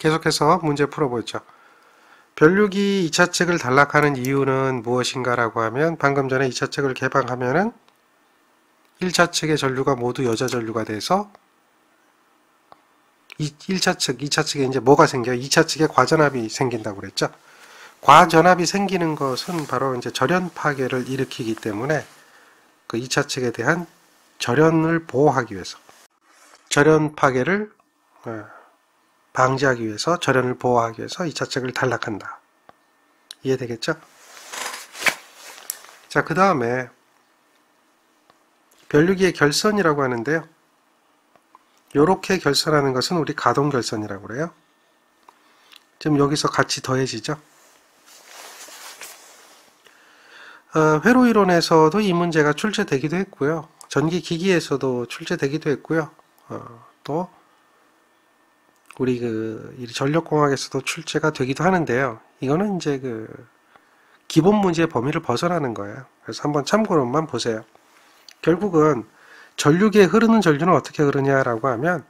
계속해서 문제 풀어보죠. 변류기 2차측을 단락하는 이유는 무엇인가 라고 하면 방금 전에 2차측을 개방하면은 1차측의 전류가 모두 여자 전류가 돼서 1차측, 2차측에 이제 뭐가 생겨요? 2차측에 과전압이 생긴다고 그랬죠. 과전압이 생기는 것은 바로 이제 절연 파괴를 일으키기 때문에 그 2차측에 대한 절연을 보호하기 위해서 절연 파괴를 방지하기 위해서 절연을 보호하기 위해서 2차측을 단락한다. 이해되겠죠? 자, 그 다음에 변류기의 결선이라고 하는데요. 요렇게 결선하는 것은 우리 가동 결선이라고 그래요. 지금 여기서 같이 더해지죠. 회로 이론에서도 이 문제가 출제되기도 했고요. 전기 기기에서도 출제되기도 했고요. 또 우리 전력공학에서도 출제가 되기도 하는데요. 이거는 이제 기본 문제의 범위를 벗어나는 거예요. 그래서 한번 참고로만 보세요. 결국은 전류기에 흐르는 전류는 어떻게 흐르냐라고 하면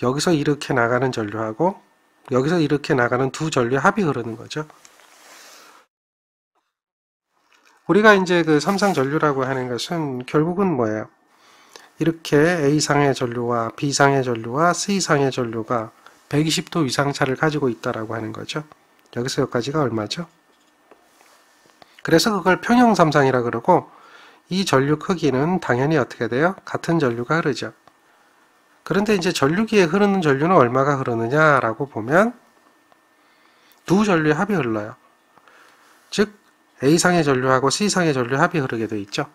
여기서 이렇게 나가는 전류하고 여기서 이렇게 나가는 두 전류의 합이 흐르는 거죠. 우리가 이제 삼상 전류라고 하는 것은 결국은 뭐예요? 이렇게 A상의 전류와 B상의 전류와 C상의 전류가 120도 이상차를 가지고 있다라고 하는 거죠. 여기서 여기까지가 얼마죠? 그래서 그걸 평형삼상이라 그러고 이 전류 크기는 당연히 어떻게 돼요? 같은 전류가 흐르죠. 그런데 이제 전류기에 흐르는 전류는 얼마가 흐르느냐라고 보면 두 전류의 합이 흘러요. 즉 A상의 전류하고 C상의 전류의 합이 흐르게 돼 있죠.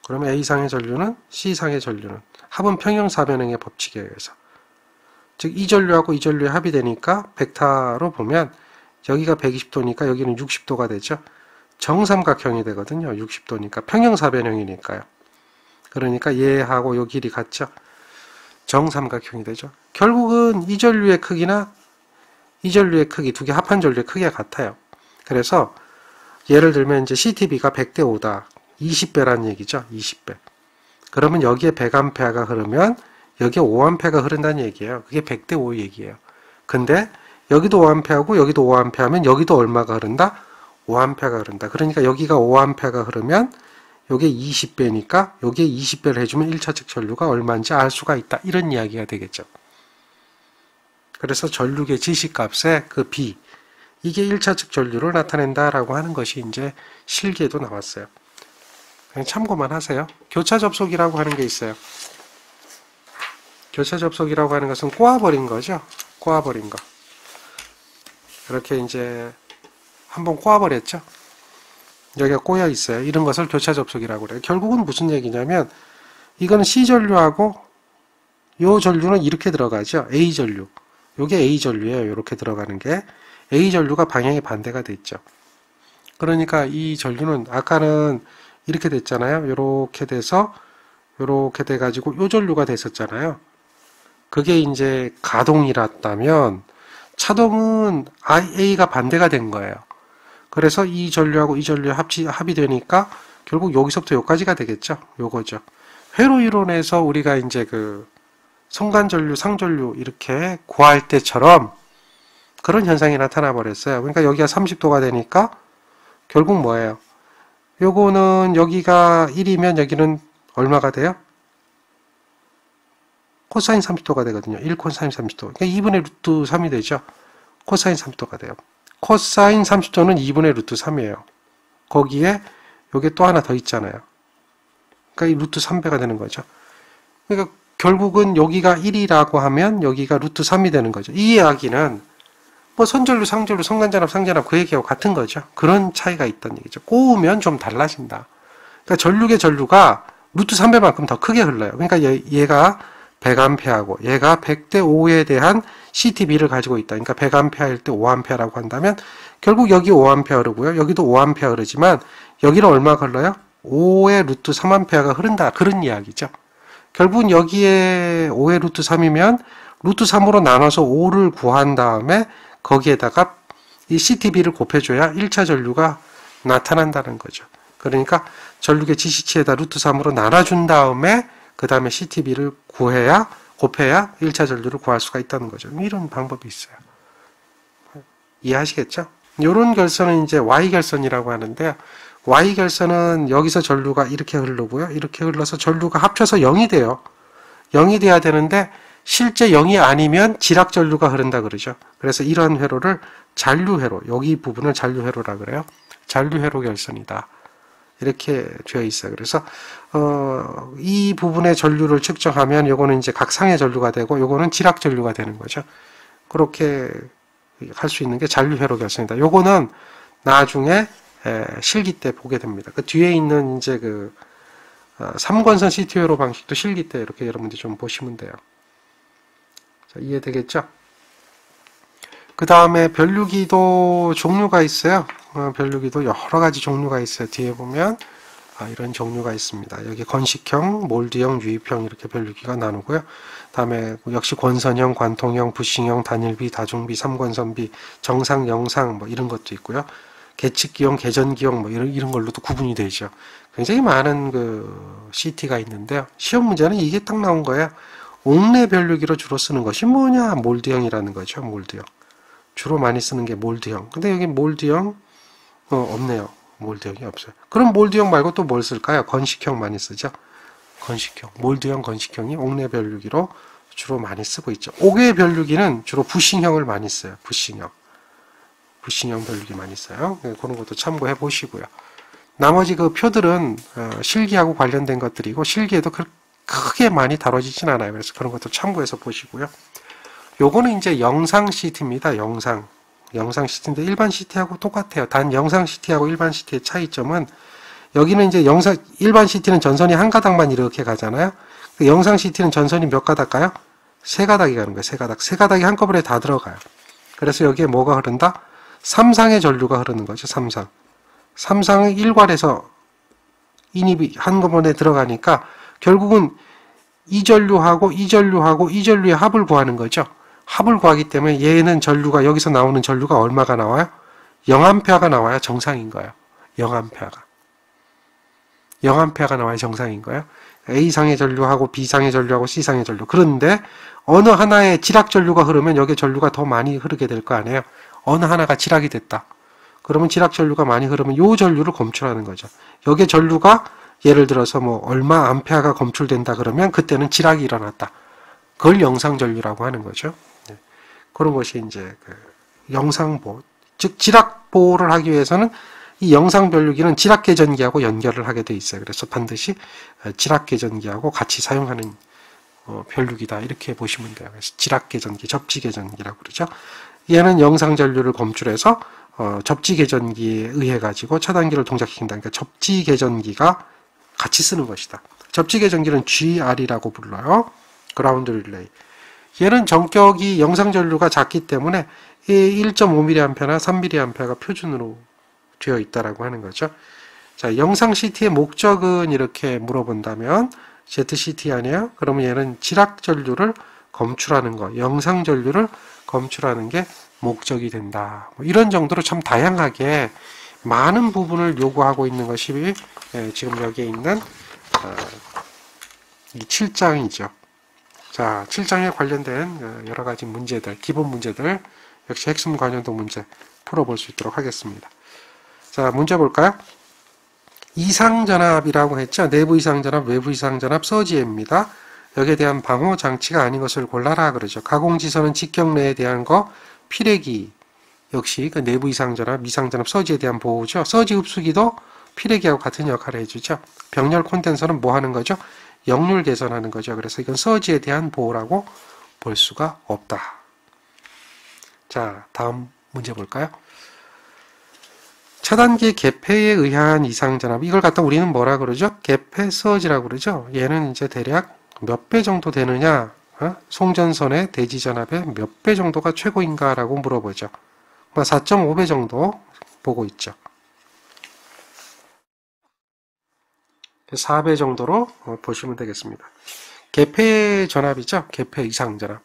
그러면 A상의 전류는 C상의 전류는 합은 평형사변형의 법칙에 의해서 즉 이 전류하고 이 전류의 합이 되니까 벡터로 보면 여기가 120도니까 여기는 60도가 되죠. 정삼각형이 되거든요. 60도니까 평형사변형이니까요. 그러니까 얘하고 요 길이 같죠. 정삼각형이 되죠. 결국은 이 전류의 크기나 이 전류의 크기 두 개 합한 전류의 크기가 같아요. 그래서 예를 들면 이제 CTB가 100대 5다. 20배라는 얘기죠. 20배. 그러면 여기에 100A가 흐르면 여기에 5A가 흐른다는 얘기예요. 그게 100대 5 얘기예요. 근데 여기도 5A하고 여기도 5A 하면 여기도 얼마가 흐른다? 5A가 흐른다. 그러니까 여기가 5A가 흐르면 여기에 20배니까 여기에 20배를 해주면 1차측 전류가 얼마인지 알 수가 있다. 이런 이야기가 되겠죠. 그래서 전류계 지시값의 그 B 이게 1차측 전류를 나타낸다라고 하는 것이 이제 실기에도 나왔어요. 그냥 참고만 하세요. 교차 접속이라고 하는 게 있어요. 교차 접속이라고 하는 것은 꼬아버린 거죠. 꼬아버린 거. 이렇게 이제 한번 꼬아버렸죠. 여기가 꼬여 있어요. 이런 것을 교차 접속이라고 그래요. 결국은 무슨 얘기냐면 이거는 C 전류하고 요 전류는 이렇게 들어가죠. A 전류. 요게 A 전류예요. 이렇게 들어가는 게 A 전류가 방향이 반대가 됐죠. 그러니까 이 전류는 아까는 이렇게 됐잖아요. 이렇게 돼서 이렇게 돼가지고 요 전류가 됐었잖아요. 그게 이제 가동이랐다면 차동은 A가 반대가 된 거예요. 그래서 이 전류하고 이 전류 합이 되니까 결국 여기서부터 여기까지가 되겠죠. 요거죠. 회로 이론에서 우리가 이제 성간전류, 상전류 이렇게 구할 때처럼 그런 현상이 나타나 버렸어요. 그러니까 여기가 30도가 되니까 결국 뭐예요? 요거는 여기가 1이면 여기는 얼마가 돼요? 코사인 30도가 되거든요. 1 코사인 30도. 그러니까 2분의 루트 3이 되죠. 코사인 30도가 돼요. 코사인 30도는 2분의 루트 3이에요. 거기에 요게 또 하나 더 있잖아요. 그러니까 이 루트 3배가 되는 거죠. 그러니까 결국은 여기가 1이라고 하면 여기가 루트 3이 되는 거죠. 이 이야기는 뭐 선전류, 상전류, 성간전압, 상전압 그 얘기하고 같은 거죠. 그런 차이가 있다는 얘기죠. 꼬우면 좀 달라진다. 그러니까 전류계 전류가 루트 3배만큼 더 크게 흘러요. 그러니까 얘가 100A하고 얘가 100대 5에 대한 CTB를 가지고 있다. 그러니까 100A일 때 5A라고 한다면 결국 여기 5A 흐르고요. 여기도 5A 흐르지만 여기는 얼마가 흘러요? 5의 루트 3A가 흐른다. 그런 이야기죠. 결국은 여기에 5의 루트 3이면 루트 3으로 나눠서 5를 구한 다음에 거기에다가 이 CTB를 곱해줘야 1차 전류가 나타난다는 거죠. 그러니까 전류계 지시치에다 루트 3으로 나눠준 다음에 그 다음에 CTB를 구해야 곱해야 1차 전류를 구할 수가 있다는 거죠. 이런 방법이 있어요. 이해하시겠죠? 이런 결선은 이제 Y결선이라고 하는데요. Y결선은 여기서 전류가 이렇게 흐르고요. 이렇게 흘러서 전류가 합쳐서 0이 돼요. 0이 돼야 되는데 실제 0이 아니면 지락전류가 흐른다 그러죠. 그래서 이런 회로를 잔류회로, 여기 부분을 잔류회로라 그래요. 잔류회로 결선이다. 이렇게 되어 있어요. 그래서 이 부분의 전류를 측정하면 요거는 이제 각상의 전류가 되고 요거는 지락전류가 되는 거죠. 그렇게 할 수 있는 게 잔류회로 결선이다. 요거는 나중에 실기 때 보게 됩니다. 그 뒤에 있는 이제 그 3권선 CT회로 방식도 실기 때 이렇게 여러분들이 좀 보시면 돼요. 자, 이해되겠죠? 그 다음에 변류기도 종류가 있어요. 변류기도 여러 가지 종류가 있어요. 뒤에 보면 이런 종류가 있습니다. 여기 건식형, 몰드형, 유입형 이렇게 변류기가 나누고요. 다음에 역시 권선형, 관통형, 부싱형, 단일비, 다중비, 삼권선비, 정상, 영상 뭐 이런 것도 있고요. 계측기형, 계전기형 뭐 이런 걸로도 구분이 되죠. 굉장히 많은 그 CT가 있는데요. 시험 문제는 이게 딱 나온 거예요. 옥내 변류기로 주로 쓰는 것이 뭐냐? 몰드형이라는 거죠. 몰드형. 주로 많이 쓰는 게 몰드형. 근데 여기 몰드형 없네요. 몰드형이 없어요. 그럼 몰드형 말고 또 뭘 쓸까요? 건식형 많이 쓰죠. 건식형. 몰드형, 건식형이 옥내 변류기로 주로 많이 쓰고 있죠. 옥외 변류기는 주로 부싱형을 많이 써요. 부싱형. 부싱형 변류기 많이 써요. 그런 것도 참고해 보시고요. 나머지 그 표들은 실기하고 관련된 것들이고 실기에도 크게 많이 다뤄지진 않아요. 그래서 그런 것도 참고해서 보시고요. 요거는 이제 영상 CT입니다. 영상 CT인데 일반 CT하고 똑같아요. 단 영상 CT하고 일반 CT의 차이점은 여기는 이제 일반 CT는 전선이 한 가닥만 이렇게 가잖아요. 영상 CT는 전선이 몇 가닥 가요? 세 가닥이 가는 거예요. 세 가닥. 세 가닥이 한꺼번에 다 들어가요. 그래서 여기에 뭐가 흐른다? 삼상의 전류가 흐르는 거죠. 삼상. 삼상의 일괄에서 인입이 한꺼번에 들어가니까 결국은 이 전류하고 이 전류하고 이 전류의 합을 구하는 거죠. 합을 구하기 때문에 얘는 전류가 여기서 나오는 전류가 얼마가 나와요? 0A가 나와야 정상인 거예요. 0A가 나와야 정상인 거예요. A상의 전류하고 B상의 전류하고 C상의 전류. 그런데 어느 하나의 지락 전류가 흐르면 여기에 전류가 더 많이 흐르게 될 거 아니에요. 어느 하나가 지락이 됐다. 그러면 지락 전류가 많이 흐르면 요 전류를 검출하는 거죠. 여기에 전류가 예를 들어서 뭐 얼마 암페아가 검출된다 그러면 그때는 지락이 일어났다. 그걸 영상전류라고 하는 거죠. 네. 그런 것이 이제 그 영상보, 즉 지락보를 하기 위해서는 이 영상변류기는 지락계전기하고 연결을 하게 돼 있어요. 그래서 반드시 지락계전기하고 같이 사용하는 변류기다 이렇게 보시면 돼요. 그래서 지락계전기, 접지계전기라고 그러죠. 얘는 영상전류를 검출해서 접지계전기에 의해 가지고 차단기를 동작시킨다. 그러니까 접지계전기가 같이 쓰는 것이다. 접지계전기는 GR이라고 불러요. 그라운드 릴레이. 얘는 전격이 영상전류가 작기 때문에 1.5mA나 3mA가 표준으로 되어 있다라고 하는 거죠. 자, 영상 CT의 목적은 이렇게 물어본다면 ZCT 아니에요? 그러면 얘는 지락전류를 검출하는 거, 영상전류를 검출하는 게 목적이 된다. 뭐 이런 정도로 참 다양하게 많은 부분을 요구하고 있는 것이 지금 여기에 있는 이 7장이죠. 자, 7장에 관련된 여러 가지 문제들, 기본 문제들, 역시 핵심 관련도 문제 풀어볼 수 있도록 하겠습니다. 자, 문제 볼까요? 이상전압이라고 했죠. 내부 이상전압, 외부 이상전압, 서지혜입니다. 여기에 대한 방호 장치가 아닌 것을 골라라 그러죠. 가공지선은 직경내에 대한 거, 피레기 역시 그 내부 이상전압, 미상전압, 서지에 대한 보호죠. 서지 흡수기도 피레기하고 같은 역할을 해주죠. 병렬 콘덴서는 뭐 하는 거죠? 역률 개선하는 거죠. 그래서 이건 서지에 대한 보호라고 볼 수가 없다. 자, 다음 문제 볼까요? 차단기 개폐에 의한 이상전압. 이걸 갖다 우리는 뭐라 그러죠? 개폐 서지라고 그러죠. 얘는 이제 대략 몇 배 정도 되느냐? 송전선의 대지전압의 몇 배 정도가 최고인가? 라고 물어보죠. 4.5배 정도 보고 있죠. 4배 정도로 보시면 되겠습니다. 개폐 전압이죠. 개폐 이상전압.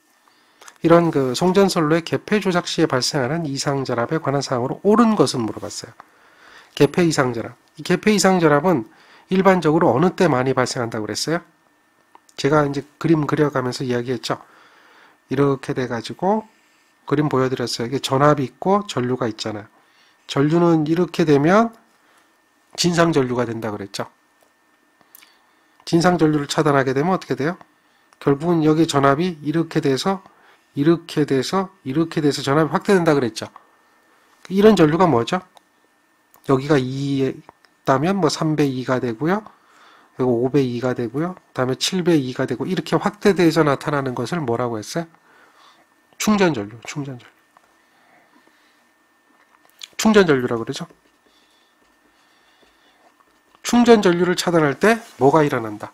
이런 그 송전선로의 개폐 조작 시에 발생하는 이상전압에 관한 사항으로 옳은 것은 물어봤어요. 개폐 이상전압. 이 개폐 이상전압은 일반적으로 어느 때 많이 발생한다고 그랬어요? 제가 이제 그림 그려가면서 이야기했죠. 이렇게 돼가지고 그림 보여드렸어요. 이게 전압이 있고 전류가 있잖아요. 전류는 이렇게 되면 진상전류가 된다 그랬죠. 진상전류를 차단하게 되면 어떻게 돼요? 결국은 여기 전압이 이렇게 돼서 이렇게 돼서 이렇게 돼서 전압이 확대된다 그랬죠. 이런 전류가 뭐죠? 여기가 2에 있다면 뭐 3배 2가 되고요. 그리고 5배 2가 되고요. 그 다음에 7배 2가 되고 이렇게 확대돼서 나타나는 것을 뭐라고 했어요? 충전전류, 충전전류. 충전전류라고 그러죠. 충전전류를 차단할 때 뭐가 일어난다?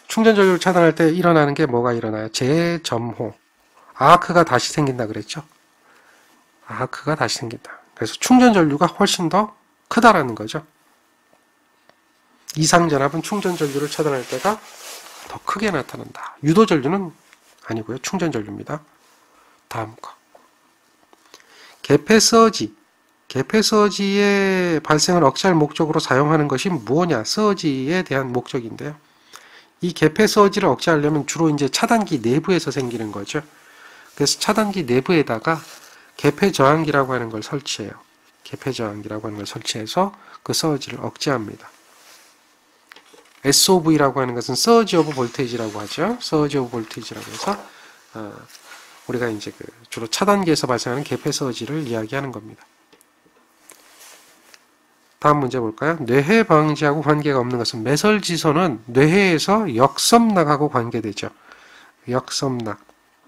충전전류를 차단할 때 일어나는 게 뭐가 일어나요? 재점호. 아크가 다시 생긴다 그랬죠. 아크가 다시 생긴다. 그래서 충전전류가 훨씬 더 크다라는 거죠. 이상전압은 충전전류를 차단할 때가 더 크게 나타난다. 유도전류는 아니고요. 충전전류입니다. 다음 거. 개폐서지. 개폐서지의 발생을 억제할 목적으로 사용하는 것이 무엇냐? 서지에 대한 목적인데요. 이 개폐서지를 억제하려면 주로 이제 차단기 내부에서 생기는 거죠. 그래서 차단기 내부에다가 개폐저항기라고 하는 걸 설치해요. 개폐저항기라고 하는 걸 설치해서 그 서지를 억제합니다. SOV라고 하는 것은 서지 오브 볼테이지라고 하죠. 서지 오브 볼테이지라고 해서 우리가 이제 주로 차단기에서 발생하는 개폐서지를 이야기하는 겁니다. 다음 문제 볼까요? 뇌해 방지하고 관계가 없는 것은 매설지선은 뇌해에서 역섬락하고 관계되죠. 역섬락.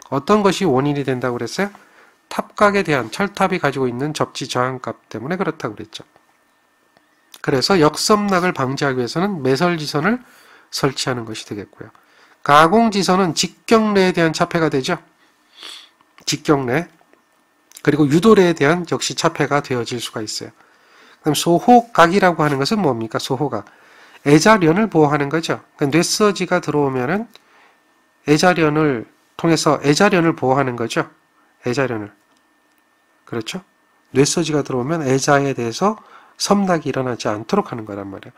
어떤 것이 원인이 된다고 그랬어요? 탑각에 대한 철탑이 가지고 있는 접지 저항값 때문에 그렇다고 그랬죠. 그래서 역섬락을 방지하기 위해서는 매설지선을 설치하는 것이 되겠고요. 가공지선은 직경래에 대한 차폐가 되죠. 직경래. 그리고 유도래에 대한 역시 차폐가 되어질 수가 있어요. 그럼 소호각이라고 하는 것은 뭡니까? 소호각. 애자련을 보호하는 거죠. 그러니까 뇌서지가 들어오면은 애자련을 통해서 애자련을 보호하는 거죠. 애자련을. 그렇죠? 뇌서지가 들어오면 애자에 대해서 섬락이 일어나지 않도록 하는 거란 말이에요.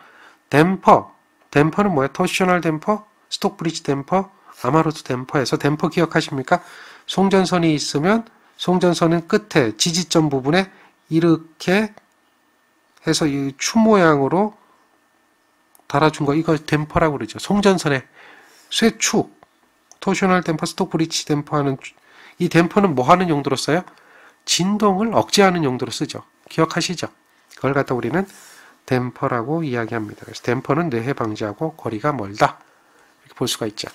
댐퍼. 댐퍼는 뭐예요? 토시셔널 댐퍼, 스톡브리지 댐퍼, 아마로트 댐퍼에서 댐퍼 기억하십니까? 송전선이 있으면 송전선은 끝에 지지점 부분에 이렇게 해서 이 추 모양으로 달아준 거, 이거 댐퍼라고 그러죠. 송전선의 쇠축, 토셔널 댐퍼, 스톡 브리지 댐퍼 하는, 이 댐퍼는 뭐 하는 용도로 써요? 진동을 억제하는 용도로 쓰죠. 기억하시죠? 그걸 갖다 우리는 댐퍼라고 이야기합니다. 그래서 댐퍼는 뇌해 방지하고 거리가 멀다. 이렇게 볼 수가 있죠.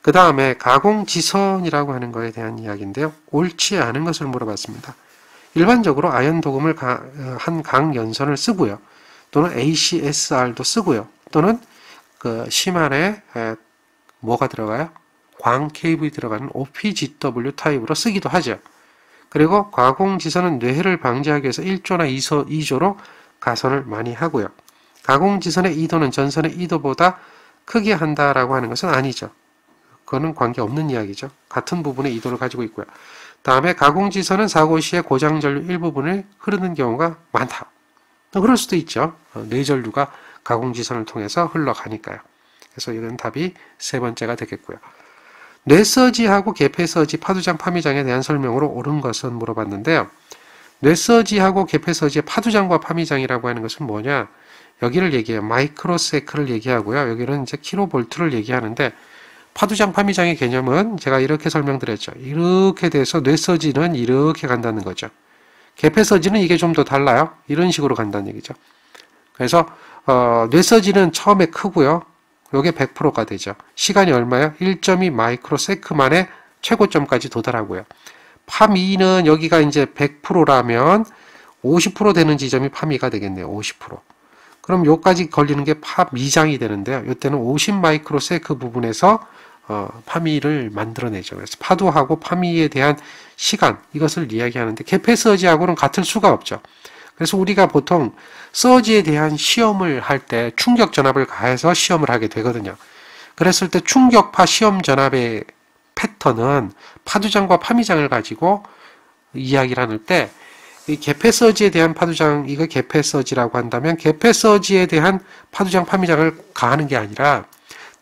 그 다음에 가공지선이라고 하는 거에 대한 이야기인데요. 옳지 않은 것을 물어봤습니다. 일반적으로 아연 도금을 한 강연선을 쓰고요. 또는 ACSR도 쓰고요. 또는 그 심안에 뭐가 들어가요? 광 케이블이 들어가는 OPGW 타입으로 쓰기도 하죠. 그리고 가공지선은 뇌해를 방지하기 위해서 1조나 2조로 가선을 많이 하고요. 가공지선의 이도는 전선의 이도보다 크게 한다라고 하는 것은 아니죠. 그거는 관계없는 이야기죠. 같은 부분의 이도를 가지고 있고요. 다음에 가공지선은 사고 시에 고장전류 일부분을 흐르는 경우가 많다. 그럴 수도 있죠. 뇌전류가 가공지선을 통해서 흘러가니까요. 그래서 이건 답이 세 번째가 되겠고요. 뇌서지하고 개폐서지, 파두장, 파미장에 대한 설명으로 옳은 것은 물어봤는데요. 뇌서지하고 개폐서지의 파두장과 파미장이라고 하는 것은 뭐냐? 여기를 얘기해요. 마이크로세크를 얘기하고요. 여기는 이제 킬로볼트를 얘기하는데 파두장, 파미장의 개념은 제가 이렇게 설명드렸죠. 이렇게 돼서 뇌서지는 이렇게 간다는 거죠. 개폐서지는 이게 좀 더 달라요. 이런 식으로 간다는 얘기죠. 그래서 뇌서지는 처음에 크고요. 요게 100%가 되죠. 시간이 얼마요? 1.2 마이크로세크 만에 최고점까지 도달하고요. 파미는 여기가 이제 100%라면 50% 되는 지점이 파미가 되겠네요. 50%. 그럼 요까지 걸리는 게 파미장이 되는데요. 이때는 50 마이크로세크 부분에서 파미를 만들어내죠. 그래서 파도하고 파미에 대한 시간, 이것을 이야기하는데 개폐서지하고는 같을 수가 없죠. 그래서 우리가 보통 서지에 대한 시험을 할 때 충격 전압을 가해서 시험을 하게 되거든요. 그랬을 때 충격파 시험 전압의 패턴은 파두장과 파미장을 가지고 이야기를 하는 때 이 개폐서지에 대한 파두장, 이거 개폐서지라고 한다면 개폐서지에 대한 파두장 파미장을 가하는 게 아니라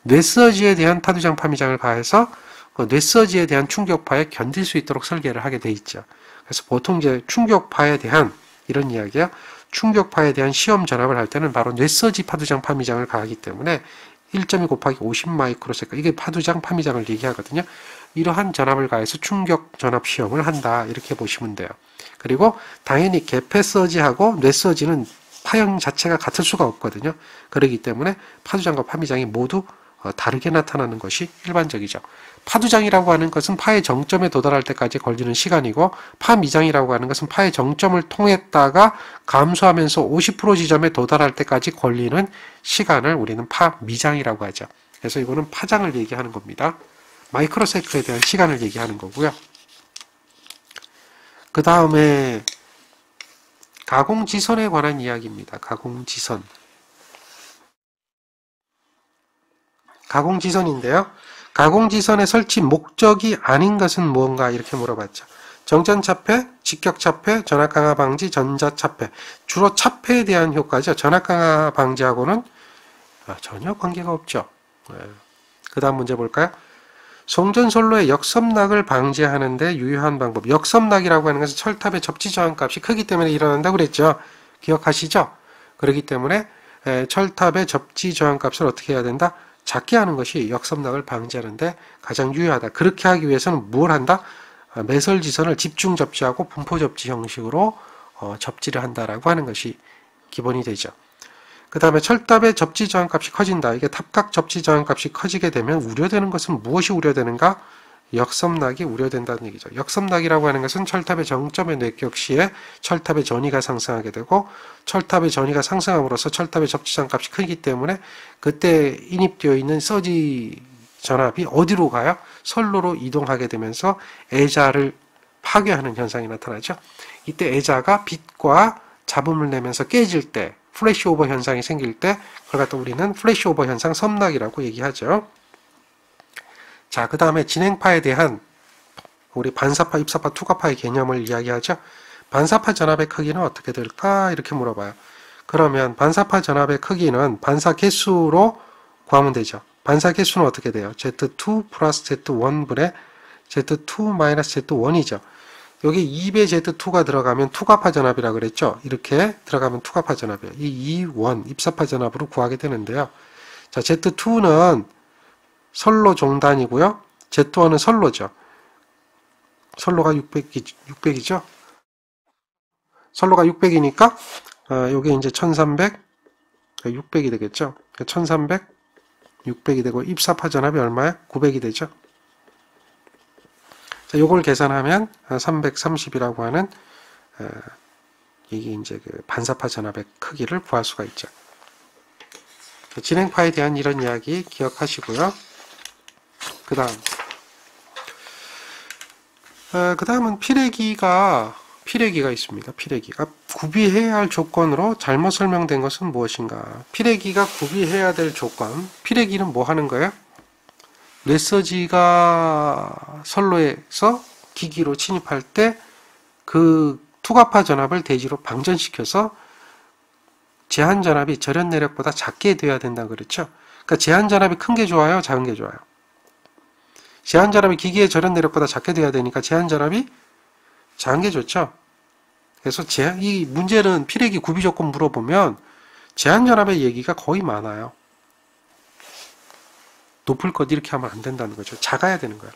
뇌서지에 대한 파두장 파미장을 가해서 그 뇌서지에 대한 충격파에 견딜 수 있도록 설계를 하게 돼 있죠. 그래서 보통 이제 충격파에 대한 이런 이야기야. 충격파에 대한 시험 전압을 할 때는 바로 뇌서지 파두장 파미장을 가하기 때문에 1.2 곱하기 50 마이크로세컨드, 이게 파두장 파미장을 얘기하거든요. 이러한 전압을 가해서 충격 전압 시험을 한다, 이렇게 보시면 돼요. 그리고 당연히 개폐서지하고 뇌서지는 파형 자체가 같을 수가 없거든요. 그렇기 때문에 파두장과 파미장이 모두 다르게 나타나는 것이 일반적이죠. 파두장이라고 하는 것은 파의 정점에 도달할 때까지 걸리는 시간이고, 파미장이라고 하는 것은 파의 정점을 통했다가 감소하면서 50% 지점에 도달할 때까지 걸리는 시간을 우리는 파미장이라고 하죠. 그래서 이거는 파장을 얘기하는 겁니다. 마이크로세컨드에 대한 시간을 얘기하는 거고요. 그 다음에 가공지선에 관한 이야기입니다. 가공지선. 가공지선인데요. 가공지선의 설치 목적이 아닌 것은 무언가, 이렇게 물어봤죠. 정전차폐, 직격차폐, 전압강화 방지, 전자차폐. 주로 차폐에 대한 효과죠. 전압강화 방지하고는 전혀 관계가 없죠. 그 다음 문제 볼까요? 송전솔로의 역섬락을 방지하는 데 유효한 방법. 역섬락이라고 하는 것은 철탑의 접지 저항값이 크기 때문에 일어난다고 그랬죠. 기억하시죠? 그렇기 때문에 철탑의 접지 저항값을 어떻게 해야 된다? 작게 하는 것이 역섬락을 방지하는데 가장 유효하다. 그렇게 하기 위해서는 뭘 한다? 매설지선을 집중 접지하고 분포 접지 형식으로 접지를 한다라고 하는 것이 기본이 되죠. 그 다음에 철탑의 접지 저항값이 커진다. 이게 탑각 접지 저항값이 커지게 되면 우려되는 것은 무엇이 우려되는가? 역섬락이 우려된다는 얘기죠. 역섬락이라고 하는 것은 철탑의 정점의 뇌격 시에 철탑의 전위가 상승하게 되고, 철탑의 전위가 상승함으로써 철탑의 접지 저항값이 크기 때문에 그때 인입되어 있는 서지 전압이 어디로 가요? 선로로 이동하게 되면서 애자를 파괴하는 현상이 나타나죠. 이때 애자가 빛과 잡음을 내면서 깨질 때, 플래시오버 현상이 생길 때 그걸 갖다 우리는 플래시오버 현상 섬락이라고 얘기하죠. 자, 그 다음에 진행파에 대한 우리 반사파, 입사파, 투과파의 개념을 이야기하죠. 반사파 전압의 크기는 어떻게 될까? 이렇게 물어봐요. 그러면 반사파 전압의 크기는 반사 개수로 구하면 되죠. 반사 개수는 어떻게 돼요? Z2 플러스 Z1분의 Z2 마이너스 Z1이죠. 여기 2배 Z2가 들어가면 투과파 전압이라고 그랬죠. 이렇게 들어가면 투과파 전압이에요. 이 2원 입사파 전압으로 구하게 되는데요. 자, Z2는 선로 종단이고요. Z1은 선로죠. 선로가 600이죠. 선로가 600이니까 요게 이제 1300, 600이 되겠죠. 1300, 600이 되고 입사파 전압이 얼마야? 900이 되죠. 자, 요걸 계산하면 330이라고 하는 이게 이제 그 반사파 전압의 크기를 구할 수가 있죠. 진행파에 대한 이런 이야기 기억하시고요. 그 다음은 피레기가 있습니다. 피레기가 구비해야 할 조건으로 잘못 설명된 것은 무엇인가? 피레기가 구비해야 될 조건. 피레기는 뭐 하는 거예요? 뇌서지가 선로에서 기기로 침입할 때 그 투과파 전압을 대지로 방전시켜서 제한 전압이 절연 내력보다 작게 돼야 된다 그랬죠. 그러니까 제한 전압이 큰 게 좋아요, 작은 게 좋아요? 제한 전압이 기기의 절연 내력보다 작게 돼야 되니까 제한 전압이 작은 게 좋죠. 그래서 이 문제는 피레기 구비 조건 물어보면 제한 전압의 얘기가 거의 많아요. 높을 것 이렇게 하면 안 된다는 거죠. 작아야 되는 거예요.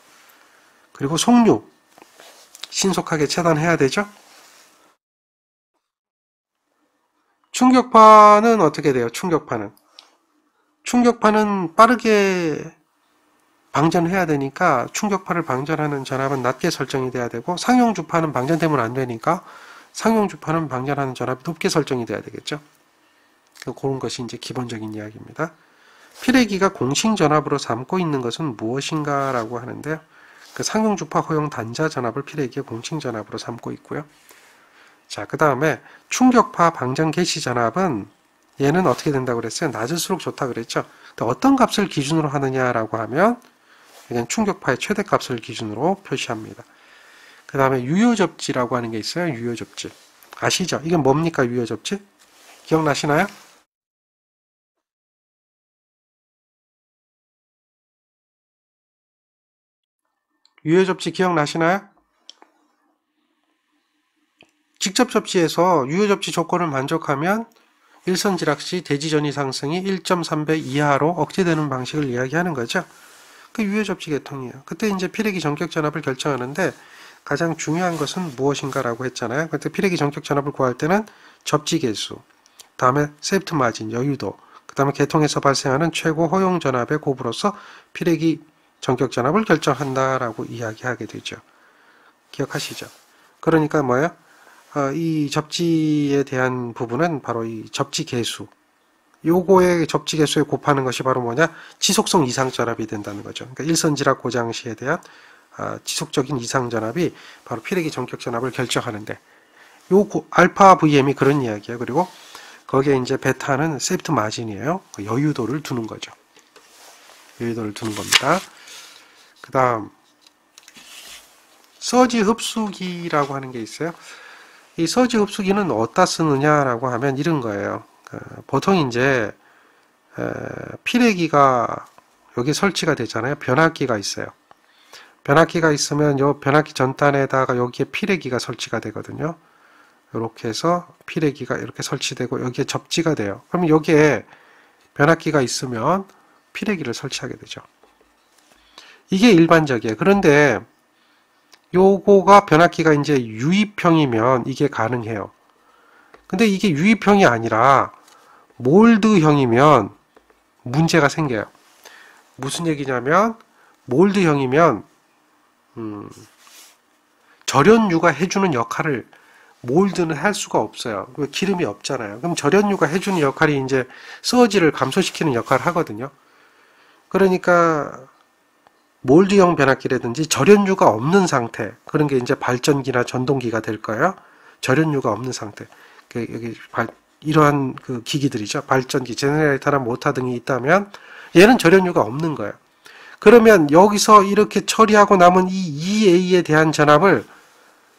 그리고 속류 신속하게 차단해야 되죠. 충격파는 어떻게 돼요? 충격파는 빠르게 방전해야 되니까 충격파를 방전하는 전압은 낮게 설정이 돼야 되고, 상용주파는 방전되면 안 되니까 상용주파는 방전하는 전압이 높게 설정이 돼야 되겠죠. 그런 것이 이제 기본적인 이야기입니다. 피레기가 공식 전압으로 삼고 있는 것은 무엇인가 라고 하는데요. 그 상용주파 허용 단자 전압을 피레기의 공식 전압으로 삼고 있고요. 자, 그 다음에 충격파 방전 개시 전압은 얘는 어떻게 된다고 그랬어요? 낮을수록 좋다 그랬죠. 어떤 값을 기준으로 하느냐라고 하면 이건 충격파의 최대값을 기준으로 표시합니다. 그 다음에 유효접지라고 하는 게 있어요. 유효접지. 아시죠? 이게 뭡니까? 유효 접지? 기억나시나요? 유효 접지 기억나시나요? 직접 접지에서 유효 접지 조건을 만족하면 일선지락 시 대지전이 상승이 1.3배 이하로 억제되는 방식을 이야기하는 거죠. 그 유효 접지 계통이에요. 그때 이제 피레기 전격 전압을 결정하는데 가장 중요한 것은 무엇인가라고 했잖아요. 그때 피레기 전격 전압을 구할 때는 접지 개수, 다음에 세프트 마진, 여유도, 그 다음에 계통에서 발생하는 최고 허용 전압의 곱으로서 피레기 전격 전압을 결정한다라고 이야기하게 되죠. 기억하시죠? 그러니까 뭐예요? 이 접지에 대한 부분은 바로 이 접지 개수, 요거의 접지 개수에 곱하는 것이 바로 뭐냐? 지속성 이상 전압이 된다는 거죠. 그러니까 일선지락 고장 시에 대한 지속적인 이상 전압이 바로 피레기 전격 전압을 결정하는데, 요 알파 VM이 그런 이야기예요. 그리고 거기에 이제 베타는 세프트 마진이에요. 여유도를 두는 거죠. 여유도를 두는 겁니다. 그 다음 서지 흡수기라고 하는 게 있어요. 이 서지 흡수기는 어디다 쓰느냐라고 하면 이런 거예요. 보통 이제 피레기가 여기 설치가 되잖아요. 변압기가 있어요. 변압기가 있으면 요 변압기 전단에다가 여기에 피레기가 설치가 되거든요. 이렇게 해서 피레기가 이렇게 설치되고 여기에 접지가 돼요. 그러면 여기에 변압기가 있으면 피레기를 설치하게 되죠. 이게 일반적이에요. 그런데 요거가 변압기가 이제 유입형이면 이게 가능해요. 근데 이게 유입형이 아니라 몰드형이면 문제가 생겨요. 무슨 얘기냐면 몰드형이면 절연유가 해주는 역할을 몰드는 할 수가 없어요. 기름이 없잖아요. 그럼 절연유가 해주는 역할이 이제 서지를 감소시키는 역할을 하거든요. 그러니까 몰드형 변압기라든지 절연유가 없는 상태, 그런 게 이제 발전기나 전동기가 될 거예요. 절연유가 없는 상태. 여기 이러한 그 기기들이죠. 발전기, 제너레이터나 모터 등이 있다면 얘는 절연유가 없는 거예요. 그러면 여기서 이렇게 처리하고 남은 이 EA에 대한 전압을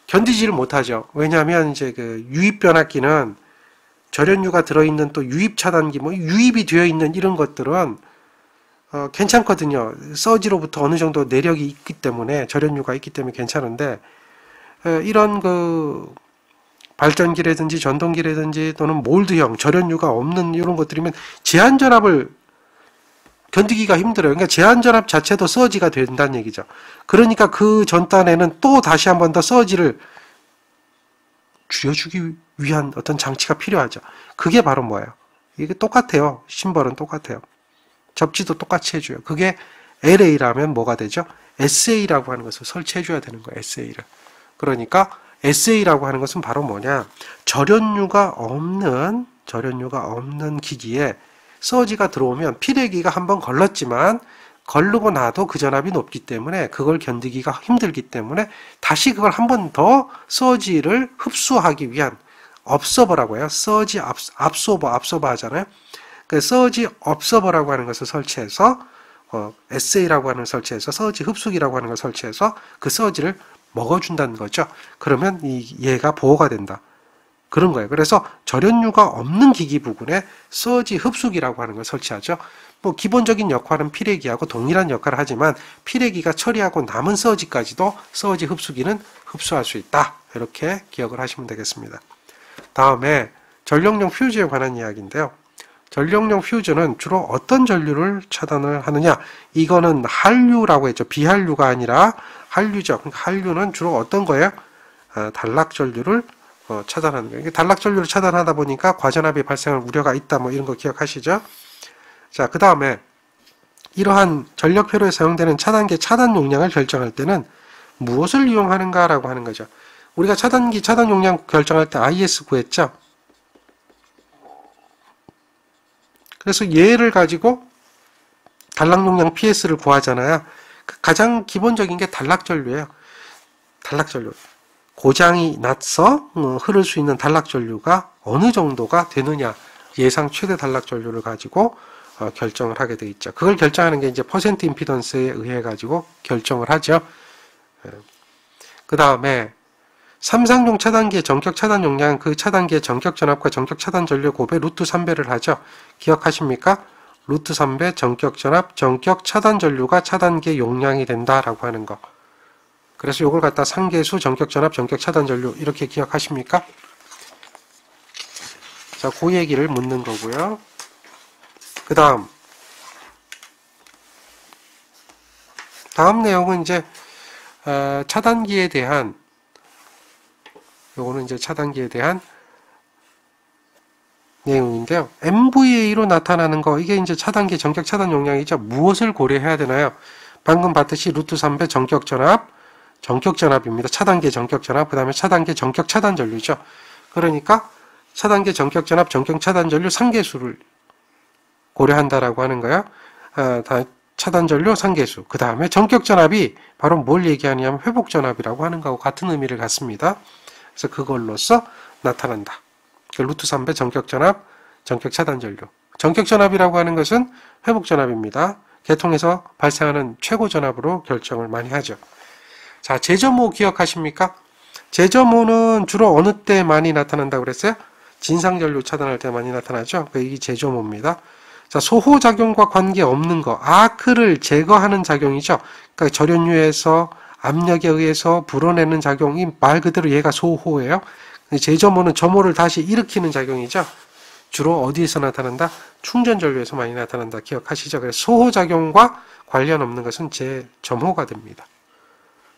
견디지를 못하죠. 왜냐하면 이제 그 유입 변압기는 절연유가 들어있는 또 유입 차단기, 뭐 유입이 되어 있는 이런 것들은 괜찮거든요. 서지로부터 어느 정도 내력이 있기 때문에, 절연유가 있기 때문에 괜찮은데, 이런 그 발전기라든지 전동기라든지 또는 몰드형, 절연유가 없는 이런 것들이면 제한전압을 견디기가 힘들어요. 그러니까 제한전압 자체도 서지가 된다는 얘기죠. 그러니까 그 전단에는 또 다시 한 번 더 서지를 줄여주기 위한 어떤 장치가 필요하죠. 그게 바로 뭐예요? 이게 똑같아요. 심벌은 똑같아요. 접지도 똑같이 해줘요. 그게 LA라면 뭐가 되죠? SA라고 하는 것을 설치해줘야 되는 거예요. SA를. 그러니까 SA라고 하는 것은 바로 뭐냐? 절연유가 없는 기기에 서지가 들어오면 피레기가 한번 걸렀지만 걸르고 나도 그 전압이 높기 때문에 그걸 견디기가 힘들기 때문에 다시 그걸 한 번 더 서지를 흡수하기 위한 업서버라고 해요. 서지 압소버 하잖아요. 그 서지 업서버라고 하는 것을 설치해서 SA라고 하는 걸 설치해서 서지 흡수기라고 하는 걸 설치해서 그 서지를 먹어준다는 거죠. 그러면 얘가 보호가 된다. 그런 거예요. 그래서 절연유가 없는 기기 부분에 서지 흡수기라고 하는 걸 설치하죠. 뭐 기본적인 역할은 피레기하고 동일한 역할을 하지만 피레기가 처리하고 남은 서지까지도 서지 흡수기는 흡수할 수 있다. 이렇게 기억을 하시면 되겠습니다. 다음에 전력용 퓨즈에 관한 이야기인데요. 전력용 퓨즈는 주로 어떤 전류를 차단을 하느냐? 이거는 한류라고 했죠. 비한류가 아니라 한류죠. 한류는 주로 어떤 거예요? 단락 전류를 차단하는 거예요. 단락 전류를 차단하다 보니까 과전압이 발생할 우려가 있다. 뭐 이런 거 기억하시죠? 자, 그 다음에 이러한 전력 회로에 사용되는 차단기 차단 용량을 결정할 때는 무엇을 이용하는가라고 하는 거죠. 우리가 차단기 차단 용량 결정할 때 IS 구했죠. 그래서 얘를 가지고 단락 용량 PS를 구하잖아요. 가장 기본적인 게 단락 전류예요. 단락 전류. 고장이 나서 흐를 수 있는 단락 전류가 어느 정도가 되느냐, 예상 최대 단락 전류를 가지고 결정을 하게 돼 있죠. 그걸 결정하는 게 이제 퍼센트 임피던스에 의해 가지고 결정을 하죠. 그 다음에 삼상용 차단기의 전격 차단 용량은 그 차단기의 전격 전압과 전격 차단 전류의 곱해 루트 3배를 하죠. 기억하십니까? 루트 3배 전격 전압, 전격 차단 전류가 차단기의 용량이 된다라고 하는 거. 그래서 이걸 갖다 상계수, 전격 전압, 전격 차단 전류 이렇게 기억하십니까? 자, 그 얘기를 묻는 거고요. 그 다음 내용은 이제 차단기에 대한 요거는 이제 차단기에 대한 내용인데요. MVA로 나타나는 거, 이게 이제 차단기 전격 차단 용량이죠. 무엇을 고려해야 되나요? 방금 봤듯이 루트 3배 전격 전압입니다. 차단기 전격 전압, 그 다음에 차단기 전격 차단 전류죠. 그러니까 차단기 전격 전압, 전격 차단 전류 상계수를 고려한다라고 하는 거예요. 차단 전류 상계수. 그 다음에 전격 전압이 바로 뭘 얘기하냐면 회복 전압이라고 하는 거하고 같은 의미를 갖습니다. 그래서 그걸로써 나타난다. 루트 3배 전격 전압, 전격 차단 전류. 전격 전압이라고 하는 것은 회복 전압입니다. 계통에서 발생하는 최고 전압으로 결정을 많이 하죠. 자, 제점호 기억하십니까? 제점호는 주로 어느 때 많이 나타난다고 그랬어요? 진상 전류 차단할 때 많이 나타나죠. 이게 제점호입니다. 자, 소호작용과 관계없는 거, 아크를 제거하는 작용이죠. 그러니까 절연유에서 압력에 의해서 불어내는 작용이 말 그대로 얘가 소호예요. 제점호는 점호를 다시 일으키는 작용이죠. 주로 어디에서 나타난다? 충전전류에서 많이 나타난다. 기억하시죠? 그래서 소호작용과 관련 없는 것은 제점호가 됩니다.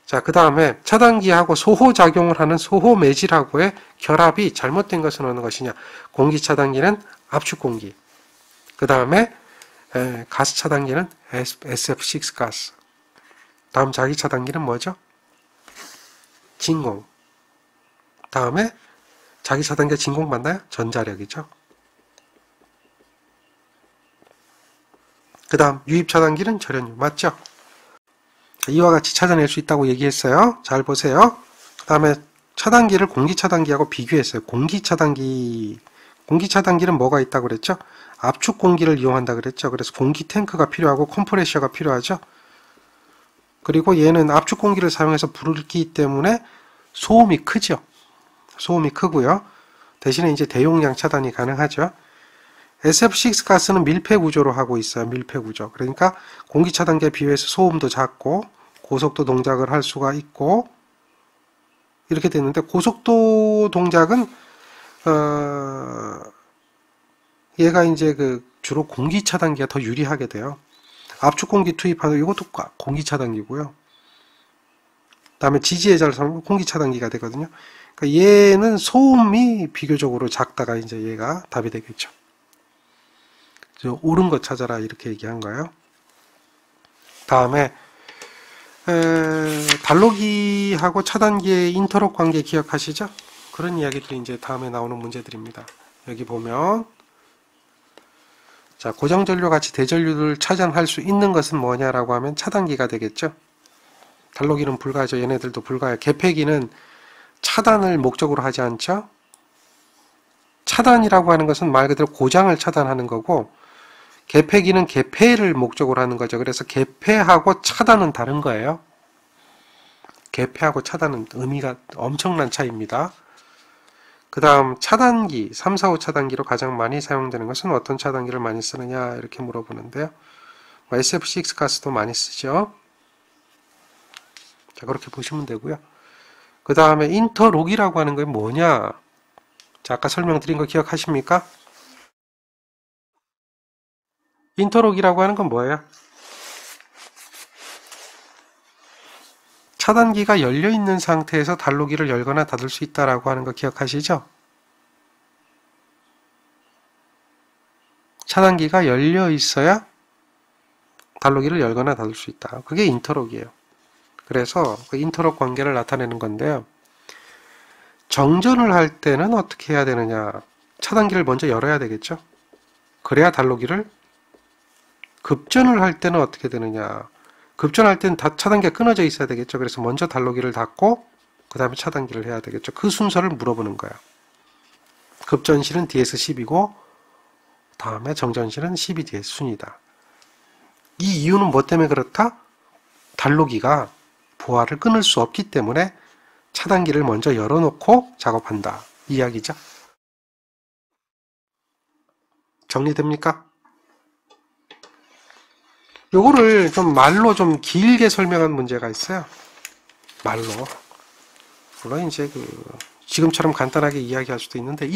자, 그 다음에 차단기하고 소호작용을 하는 소호매질하고의 결합이 잘못된 것은 어느 것이냐? 공기차단기는 압축공기. 그 다음에 가스 차단기는 SF6 가스. 다음 자기 차단기는 뭐죠? 진공. 다음에 자기 차단기 진공 맞나요? 전자력이죠. 그 다음 유입 차단기는 절연유 맞죠? 이와 같이 찾아낼 수 있다고 얘기했어요. 잘 보세요. 그 다음에 차단기를 공기 차단기하고 비교했어요. 공기 차단기는 뭐가 있다고 그랬죠? 압축 공기를 이용한다 그랬죠. 그래서 공기 탱크가 필요하고 컴프레셔가 필요하죠. 그리고 얘는 압축 공기를 사용해서 불기 때문에 소음이 크죠. 소음이 크고요. 대신에 이제 대용량 차단이 가능하죠. SF6 가스는 밀폐 구조로 하고 있어요. 밀폐 구조. 그러니까 공기 차단기에 비해서 소음도 작고 고속도 동작을 할 수가 있고 이렇게 되는데 고속도 동작은 얘가 이제 주로 공기 차단기가 더 유리하게 돼요. 압축 공기 투입하는 이것도 공기 차단기고요. 그다음에 지지해자를 사용하면 공기 차단기가 되거든요. 그러니까 얘는 소음이 비교적으로 작다가 이제 얘가 답이 되겠죠. 옳은 거 찾아라 이렇게 얘기한 거예요. 다음에 단로기하고 차단기의 인터록 관계 기억하시죠? 그런 이야기들이 이제 다음에 나오는 문제들입니다. 여기 보면 자, 고정전류 같이 대전류를 차단할 수 있는 것은 뭐냐라고 하면 차단기가 되겠죠. 단로기는 불가하죠. 얘네들도 불가해요. 개폐기는 차단을 목적으로 하지 않죠. 차단이라고 하는 것은 말 그대로 고장을 차단하는 거고 개폐기는 개폐를 목적으로 하는 거죠. 그래서 개폐하고 차단은 다른 거예요. 개폐하고 차단은 의미가 엄청난 차이입니다. 그 다음 차단기, 3, 4, 5 차단기로 가장 많이 사용되는 것은 어떤 차단기를 많이 쓰느냐 이렇게 물어보는데요. SF6 가스도 많이 쓰죠. 자, 그렇게 보시면 되고요. 그 다음에 인터록이라고 하는 게 뭐냐? 자, 아까 설명드린 거 기억하십니까? 인터록이라고 하는 건 뭐예요? 차단기가 열려있는 상태에서 단로기를 열거나 닫을 수 있다라고 하는 거 기억하시죠? 차단기가 열려 있어야 단로기를 열거나 닫을 수 있다. 그게 인터록이에요. 그래서 그 인터록 관계를 나타내는 건데요. 정전을 할 때는 어떻게 해야 되느냐? 차단기를 먼저 열어야 되겠죠? 그래야 단로기를 급전을 할 때는 어떻게 되느냐? 급전할 때는 차단기가 끊어져 있어야 되겠죠. 그래서 먼저 단로기를 닫고 그 다음에 차단기를 해야 되겠죠. 그 순서를 물어보는 거예요. 급전실은 DS10이고 다음에 정전실은 12DS 순이다. 이 이유는 뭐 때문에 그렇다? 단로기가 부하를 끊을 수 없기 때문에 차단기를 먼저 열어놓고 작업한다. 이 이야기죠. 정리됩니까? 요거를 좀 말로 좀 길게 설명한 문제가 있어요. 말로. 물론 이제 지금처럼 간단하게 이야기할 수도 있는데,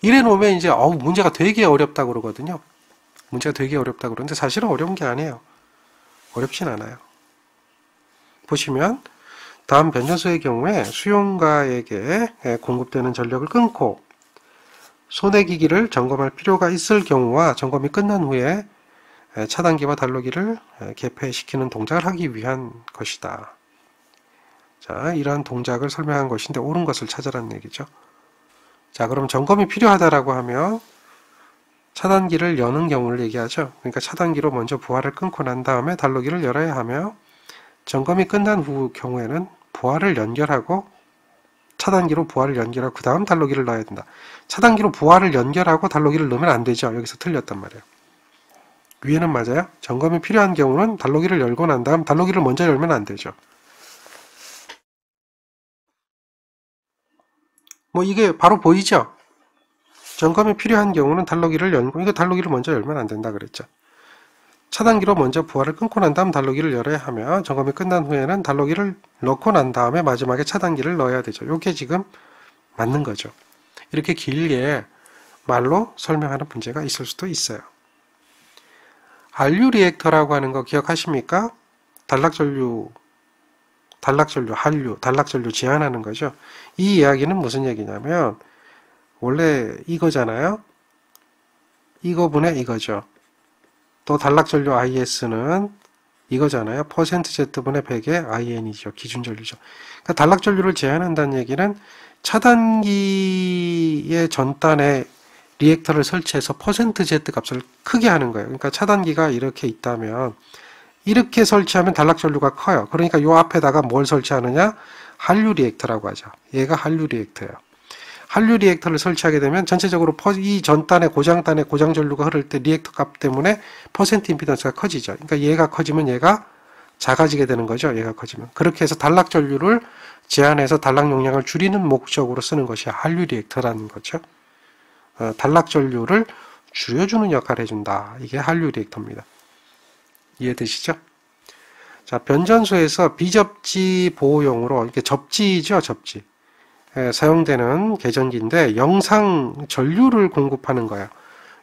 이래 놓으면 이제, 문제가 되게 어렵다고 그러거든요. 문제가 되게 어렵다고 그러는데, 사실은 어려운 게 아니에요. 어렵진 않아요. 보시면, 다음 변전소의 경우에 수용가에게 공급되는 전력을 끊고, 손해기기를 점검할 필요가 있을 경우와 점검이 끝난 후에 차단기와 단로기를 개폐시키는 동작을 하기 위한 것이다. 자, 이러한 동작을 설명한 것인데 옳은 것을 찾으라는 얘기죠. 자, 그럼 점검이 필요하다라고 하면 차단기를 여는 경우를 얘기하죠. 그러니까 차단기로 먼저 부하를 끊고 난 다음에 단로기를 열어야 하며, 점검이 끝난 후 경우에는 부하를 연결하고 차단기로 부하를 연결하고 그 다음 단로기를 넣어야 된다. 차단기로 부하를 연결하고 단로기를 넣으면 안 되죠. 여기서 틀렸단 말이에요. 위에는 맞아요. 점검이 필요한 경우는 단로기를 열고 난 다음 단로기를 먼저 열면 안 되죠. 뭐 이게 바로 보이죠? 점검이 필요한 경우는 단로기를 열고, 이거 단로기를 먼저 열면 안 된다 그랬죠. 차단기로 먼저 부하를 끊고 난 다음 단로기를 열어야 하며, 점검이 끝난 후에는 단로기를 넣고 난 다음에 마지막에 차단기를 넣어야 되죠. 이게 지금 맞는 거죠. 이렇게 길게 말로 설명하는 문제가 있을 수도 있어요. 한류 리액터라고 하는 거 기억하십니까? 단락전류, 한류, 단락전류 제한하는 거죠. 이 이야기는 무슨 얘기냐면, 원래 이거잖아요. 이거분의 이거죠. 또 단락전류 IS는 이거잖아요. %Z분의 100의 IN이죠. 기준전류죠. 그러니까 단락전류를 제한한다는 얘기는 차단기의 전단에 리액터를 설치해서 %Z 값을 크게 하는 거예요. 그러니까 차단기가 이렇게 있다면 이렇게 설치하면 단락전류가 커요. 그러니까 요 앞에다가 뭘 설치하느냐? 한류 리액터라고 하죠. 얘가 한류 리액터예요. 한류 리액터를 설치하게 되면 전체적으로 이 전단에 고장단에 고장전류가 흐를 때 리액터 값 때문에 퍼센트 임피던스가 커지죠. 그러니까 얘가 커지면 얘가 작아지게 되는 거죠. 얘가 커지면. 그렇게 해서 단락전류를 제한해서 단락 용량을 줄이는 목적으로 쓰는 것이 한류 리액터라는 거죠. 단락전류를 줄여주는 역할을 해준다. 이게 한류 리액터입니다. 이해되시죠? 자, 변전소에서 비접지 보호용으로, 이게 접지죠, 접지. 사용되는 계전기인데 영상 전류를 공급하는 거예요.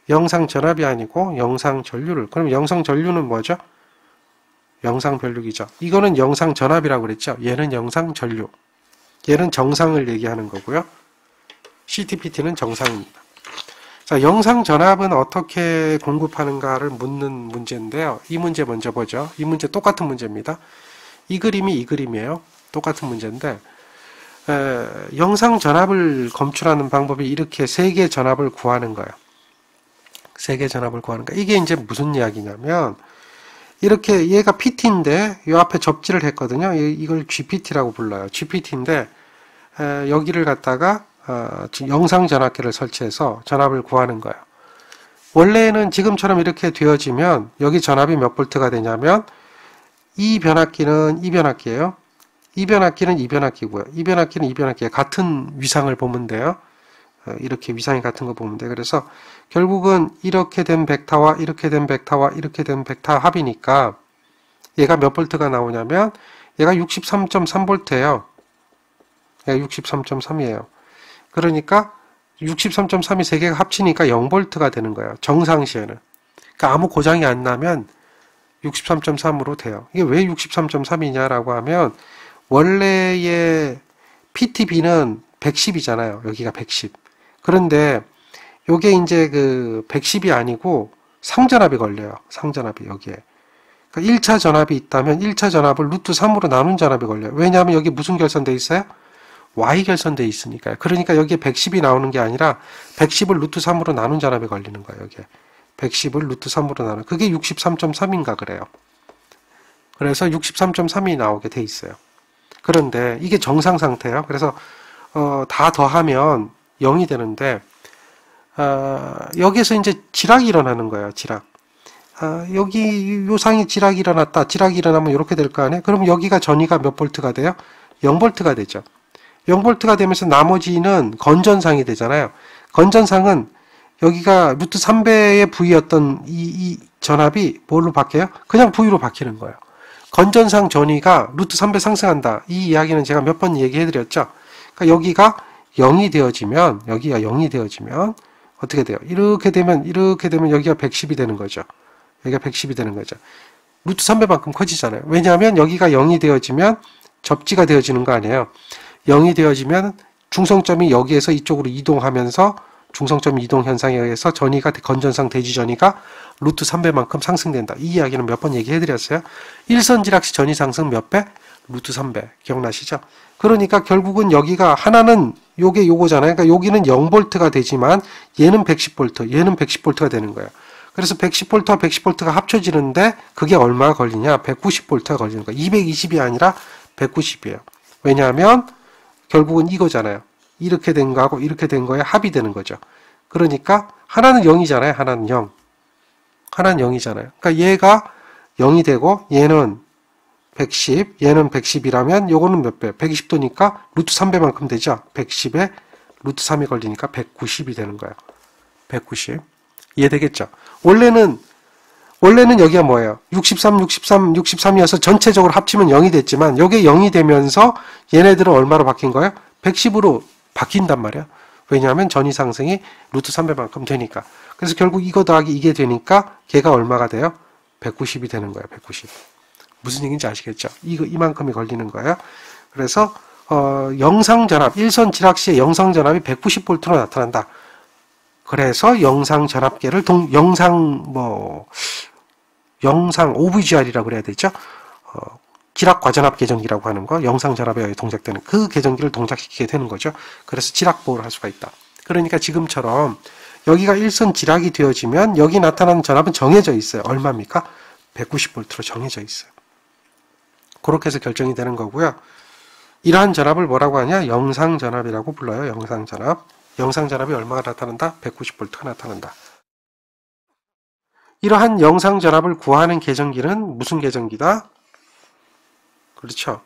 영상 전압이 아니고 영상 전류를. 그럼 영상 전류는 뭐죠? 영상 변류기죠. 이거는 영상 전압이라고 그랬죠. 얘는 영상 전류. 얘는 정상을 얘기하는 거고요. CTPT는 정상입니다. 자, 영상 전압은 어떻게 공급하는가를 묻는 문제인데요. 이 문제 먼저 보죠. 이 문제 똑같은 문제입니다. 이 그림이 이 그림이에요. 똑같은 문제인데 영상 전압을 검출하는 방법이 이렇게 세 개 전압을 구하는 거예요. 세 개 전압을 구하는 거예요. 이게 이제 무슨 이야기냐면 이렇게 얘가 PT인데 이 앞에 접지를 했거든요. 이걸 GPT라고 불러요. GPT인데 여기를 갖다가 영상 전압계를 설치해서 전압을 구하는 거예요. 원래는 지금처럼 이렇게 되어지면 여기 전압이 몇 볼트가 되냐면 이 변압기는 이 변압기예요. 이 변압기는 이 변압기고요. 이 변압기는 이 변압기예요. 같은 위상을 보면 돼요. 이렇게 위상이 같은 거 보면 돼요. 그래서 결국은 이렇게 된 벡터와 이렇게 된 벡터와 이렇게 된 벡터 합이니까 얘가 몇 볼트가 나오냐면 얘가 63.3볼트예요. 얘가 63.3이에요. 그러니까 63.3이 세 개가 합치니까 0볼트가 되는 거예요. 정상시에는. 그러니까 아무 고장이 안 나면 63.3으로 돼요. 이게 왜 63.3이냐라고 하면 원래의 PTB는 110이잖아요. 여기가 110. 그런데 요게 이제 110이 아니고 상전압이 걸려요. 상전압이 여기에. 그러니까 1차 전압이 있다면 1차 전압을 루트 3으로 나눈 전압이 걸려요. 왜냐하면 여기 무슨 결선돼 있어요? Y 결선돼 있으니까요. 그러니까 여기에 110이 나오는 게 아니라 110을 루트 3으로 나눈 전압이 걸리는 거예요. 여기에. 110을 루트 3으로 나눈. 그게 63.3인가 그래요. 그래서 63.3이 나오게 돼 있어요. 그런데 이게 정상 상태예요. 그래서 다 더하면 0이 되는데 여기서 이제 지락이 일어나는 거예요. 지락. 여기 요상이 지락이 일어났다. 지락이 일어나면 이렇게 될 거 아니에요. 그럼 여기가 전위가 몇 볼트가 돼요? 0V가 되죠. 0V가 되면서 나머지는 건전상이 되잖아요. 건전상은 여기가 루트 3배의 V였던 이 전압이 뭘로 바뀌어요? 그냥 V로 바뀌는 거예요. 건전상 전위가 루트 3배 상승한다. 이 이야기는 제가 몇 번 얘기해드렸죠. 그러니까 여기가 0이 되어지면, 어떻게 돼요? 이렇게 되면 여기가 110이 되는 거죠. 여기가 110이 되는 거죠. 루트 3배만큼 커지잖아요. 왜냐하면 여기가 0이 되어지면 접지가 되어지는 거 아니에요. 0이 되어지면 중성점이 여기에서 이쪽으로 이동하면서 중성점 이동 현상에 의해서 전위가 건전상 대지 전위가 루트 3배만큼 상승된다. 이 이야기는 몇 번 얘기해드렸어요. 일선지락시 전위 상승 몇 배? 루트 3배. 기억나시죠? 그러니까 결국은 여기가 하나는 요거잖아요. 그러니까 여기는 0V가 되지만 얘는 110V, 얘는 110V가 되는 거예요. 그래서 110V와 110V가 합쳐지는데 그게 얼마가 걸리냐? 190V가 걸리는 거예요. 220이 아니라 190이에요. 왜냐하면 결국은 이거잖아요. 이렇게 된 거하고 이렇게 된 거에 합이 되는 거죠. 그러니까 하나는 0이잖아요. 하나는 0. 하나는 0이잖아요. 그러니까 얘가 0이 되고 얘는 110, 얘는 110이라면 요거는 몇 배? 120도니까 루트 3배만큼 되죠. 110에 루트 3이 걸리니까 190이 되는 거예요. 190. 이해되겠죠? 원래는 여기가 뭐예요? 63이어서 전체적으로 합치면 0이 됐지만 요게 0이 되면서 얘네들은 얼마로 바뀐 거예요? 110으로 바뀐단 말이야. 왜냐하면 전위 상승이 루트 3배만큼 되니까. 그래서 결국 이거 더하기 이게 되니까 걔가 얼마가 돼요? 190이 되는 거예요. 190. 무슨 얘기인지 아시겠죠? 이만큼이 걸리는 거예요. 그래서 영상전압, 일선 지락시의 영상전압이 190V로 나타난다. 그래서 영상전압계를 영상 OVGR이라고 그래야 되죠? 지락과전압 계전기라고 하는 거, 영상전압에 의해 동작되는 그 계전기를 동작시키게 되는 거죠. 그래서 지락보호를 할 수가 있다. 그러니까 지금처럼 여기가 일선 지락이 되어지면 여기 나타나는 전압은 정해져 있어요. 얼마입니까? 190V로 정해져 있어요. 그렇게 해서 결정이 되는 거고요. 이러한 전압을 뭐라고 하냐? 영상전압이라고 불러요. 영상전압. 영상전압이 얼마가 나타난다? 190V가 나타난다. 이러한 영상전압을 구하는 계전기는 무슨 계전기다? 그렇죠.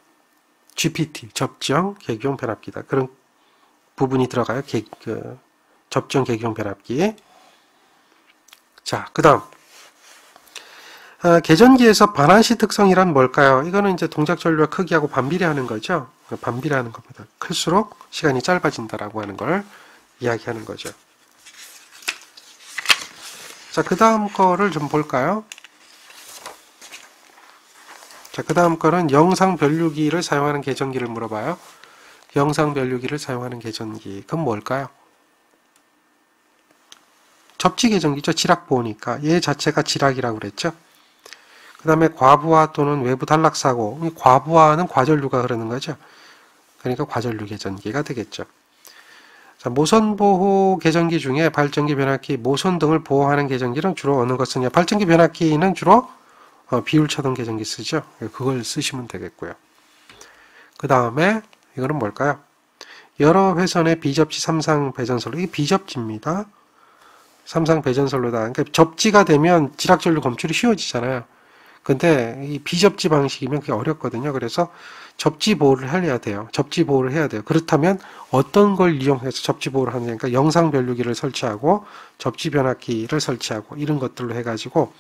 GPT, 접지형 계기용 변압기다. 그런 부분이 들어가요. 접지형 계기용 변압기. 자, 그 다음. 계전기에서 반환시 특성이란 뭘까요? 이거는 이제 동작 전류와 크기하고 반비례하는 거죠. 반비례하는 겁니다. 클수록 시간이 짧아진다라고 하는 걸 이야기하는 거죠. 자, 그 다음 거를 좀 볼까요? 자, 그 다음 거는 영상 변류기를 사용하는 계전기를 물어봐요. 영상 변류기를 사용하는 계전기. 그건 뭘까요? 접지 계전기죠. 지락 보호니까. 얘 자체가 지락이라고 그랬죠. 그 다음에 과부하 또는 외부 단락사고. 과부하는 과전류가 흐르는 거죠. 그러니까 과전류 계전기가 되겠죠. 자, 모선보호 계전기 중에 발전기, 변압기, 모선 등을 보호하는 계전기는 주로 어느 것 쓰냐? 발전기, 변압기는 주로 비율차동 계전기 쓰죠. 그걸 쓰시면 되겠고요. 그 다음에 이거는 뭘까요? 여러 회선의 비접지 삼상 배전선로. 이게 비접지입니다. 삼상 배전선로다. 그러니까 접지가 되면 지락전류 검출이 쉬워지잖아요. 근데 이 비접지 방식이면 그게 어렵거든요. 그래서 접지 보호를 해야 돼요. 접지 보호를 해야 돼요. 그렇다면 어떤 걸 이용해서 접지 보호를 하느냐? 그러니까 영상 변류기를 설치하고 접지 변압기를 설치하고 이런 것들로 해가지고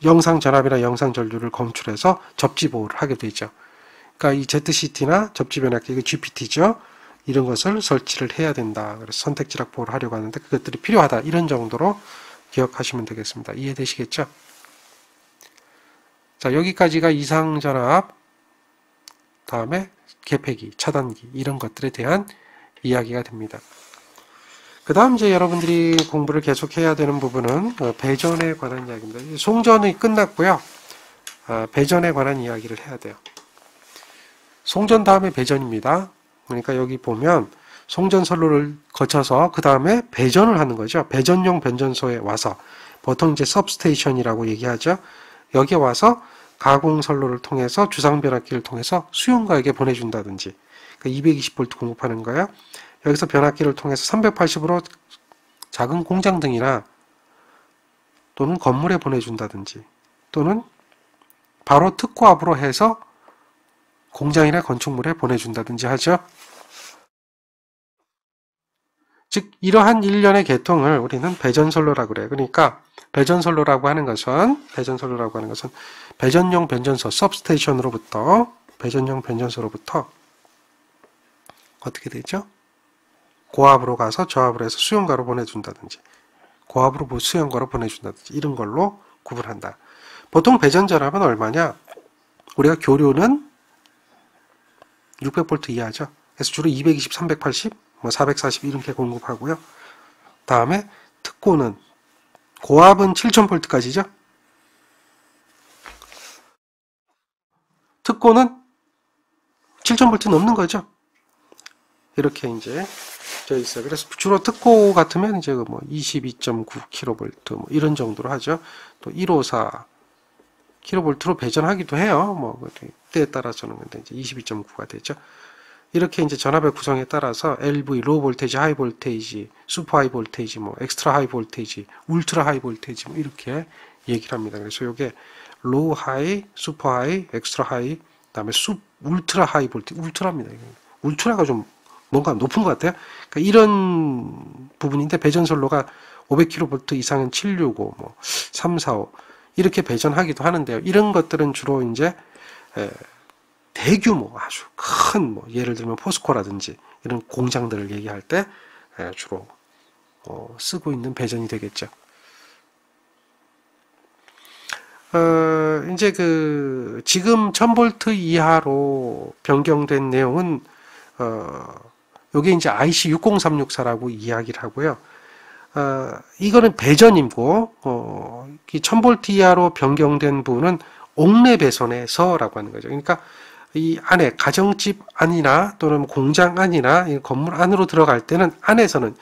영상 전압이나 영상 전류를 검출해서 접지 보호를 하게 되죠. 그러니까 이 ZCT나 접지 변압기, 이거 GPT죠. 이런 것을 설치를 해야 된다. 그래서 선택 지락 보호를 하려고 하는데 그것들이 필요하다. 이런 정도로 기억하시면 되겠습니다. 이해되시겠죠? 자, 여기까지가 이상전압, 다음에 개폐기, 차단기 이런 것들에 대한 이야기가 됩니다. 그 다음 이제 여러분들이 공부를 계속해야 되는 부분은 배전에 관한 이야기입니다. 송전이 끝났고요. 배전에 관한 이야기를 해야 돼요. 송전 다음에 배전입니다. 그러니까 여기 보면 송전선로를 거쳐서 그 다음에 배전을 하는 거죠. 배전용 변전소에 와서 보통 이제 सब스테이션이라고 얘기하죠. 여기에 와서 가공선로를 통해서 주상변압기를 통해서 수용가에게 보내준다든지, 그러니까 220V 공급하는 거예요. 여기서 변압기를 통해서 380으로 작은 공장 등이나 또는 건물에 보내준다든지, 또는 바로 특고압으로 해서 공장이나 건축물에 보내준다든지 하죠. 즉 이러한 일련의 계통을 우리는 배전선로라고 그래요. 그러니까 배전선로라고 하는 것은 배전용 변전소 서브스테이션으로부터 어떻게 되죠? 고압으로 가서 저압으로 해서 수용가로 보내준다든지 고압으로 수용가로 보내준다든지 이런 걸로 구분한다. 보통 배전전압은 얼마냐? 우리가 교류는 600V 이하죠. 그래서 주로 220, 380, 440 이렇게 공급하고요. 다음에 특고는 고압은 7000V까지죠. 특고는 7000V 넘는 거죠. 이렇게 이제 되어 있어요. 그래서 주로 특고 같으면 이제 뭐 22.9kV 뭐 이런 정도로 하죠. 또 154 kV로 배전하기도 해요. 뭐 때에 따라서는 근데 이제 22.9가 되죠. 이렇게 이제 전압의 구성에 따라서 LV, 로우 볼테이지, 하이 볼테이지, 슈퍼 하이 볼테이지, 뭐 엑스트라 하이 볼테이지, 울트라 하이 볼테이지 뭐 이렇게 얘기를 합니다. 그래서 이게 로우 하이, 슈퍼 하이, 엑스트라 하이, 그다음에 울트라 하이 볼테이지, 울트라입니다. 울트라가 좀 뭔가 높은 것 같아요. 그러니까 이런 부분인데 배전선로가 500kV 이상은 765, 뭐 345 이렇게 배전하기도 하는데요. 이런 것들은 주로 이제 대규모 아주 큰 뭐 예를 들면 포스코라든지 이런 공장들을 얘기할 때 주로 쓰고 있는 배전이 되겠죠. 이제 지금 1000V 이하로 변경된 내용은 요게 이제 IC60364라고 이야기를 하고요. 이거는 배전이고, 1000V 이하로 변경된 부분은 옥내 배선에서라고 하는 거죠. 그러니까 이 안에 가정집 안이나 또는 공장 안이나 건물 안으로 들어갈 때는 안에서는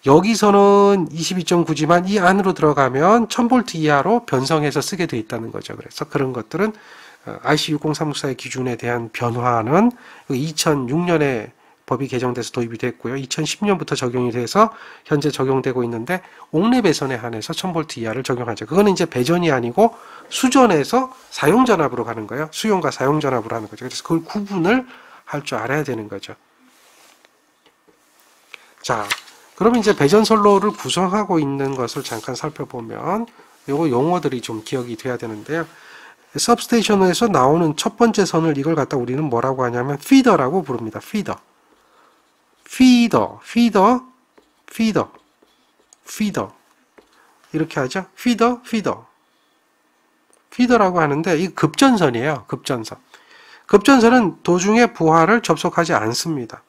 여기서는 22.9지만 이 안으로 들어가면 1000V 이하로 변성해서 쓰게 돼 있다는 거죠. 그래서 그런 것들은 IC60364의 기준에 대한 변화는 2006년에 법이 개정돼서 도입이 됐고요. 2010년부터 적용이 돼서 현재 적용되고 있는데 옥내 배선에 한해서 1000V 이하를 적용하죠. 그거는 이제 배전이 아니고 수전에서 사용전압으로 가는 거예요. 수용과 사용전압으로 하는 거죠. 그래서 그걸 구분을 할 줄 알아야 되는 거죠. 자, 그러면 이제 배전선로를 구성하고 있는 것을 잠깐 살펴보면 요거 용어들이 좀 기억이 돼야 되는데요. 서브스테이션에서 나오는 첫 번째 선을 이걸 갖다 우리는 뭐라고 하냐면 피더라고 부릅니다. 피더 이렇게 하죠. 피더라고 하는데 이 급전선이에요. 급전선은 도중에 부하를 접속하지 않습니다.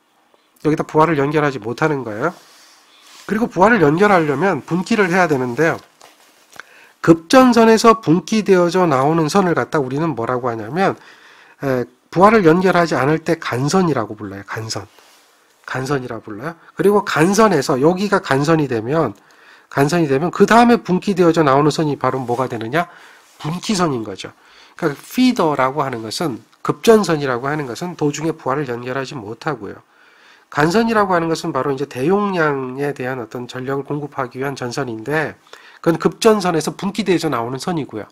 여기다 부하를 연결하지 못하는 거예요. 그리고 부하를 연결하려면 분기를 해야 되는데요. 급전선에서 분기되어져 나오는 선을 갖다 우리는 뭐라고 하냐면 부하를 연결하지 않을 때 간선이라고 불러요. 간선이라고 불러요. 그리고 간선에서 여기가 간선이 되면 그 다음에 분기되어져 나오는 선이 바로 뭐가 되느냐? 분기선인 거죠. 그러니까 피더라고 하는 것은 급전선이라고 하는 것은 도중에 부하를 연결하지 못하고요. 간선이라고 하는 것은 바로 이제 대용량에 대한 어떤 전력을 공급하기 위한 전선인데 그건 급전선에서 분기되어져 나오는 선이고요.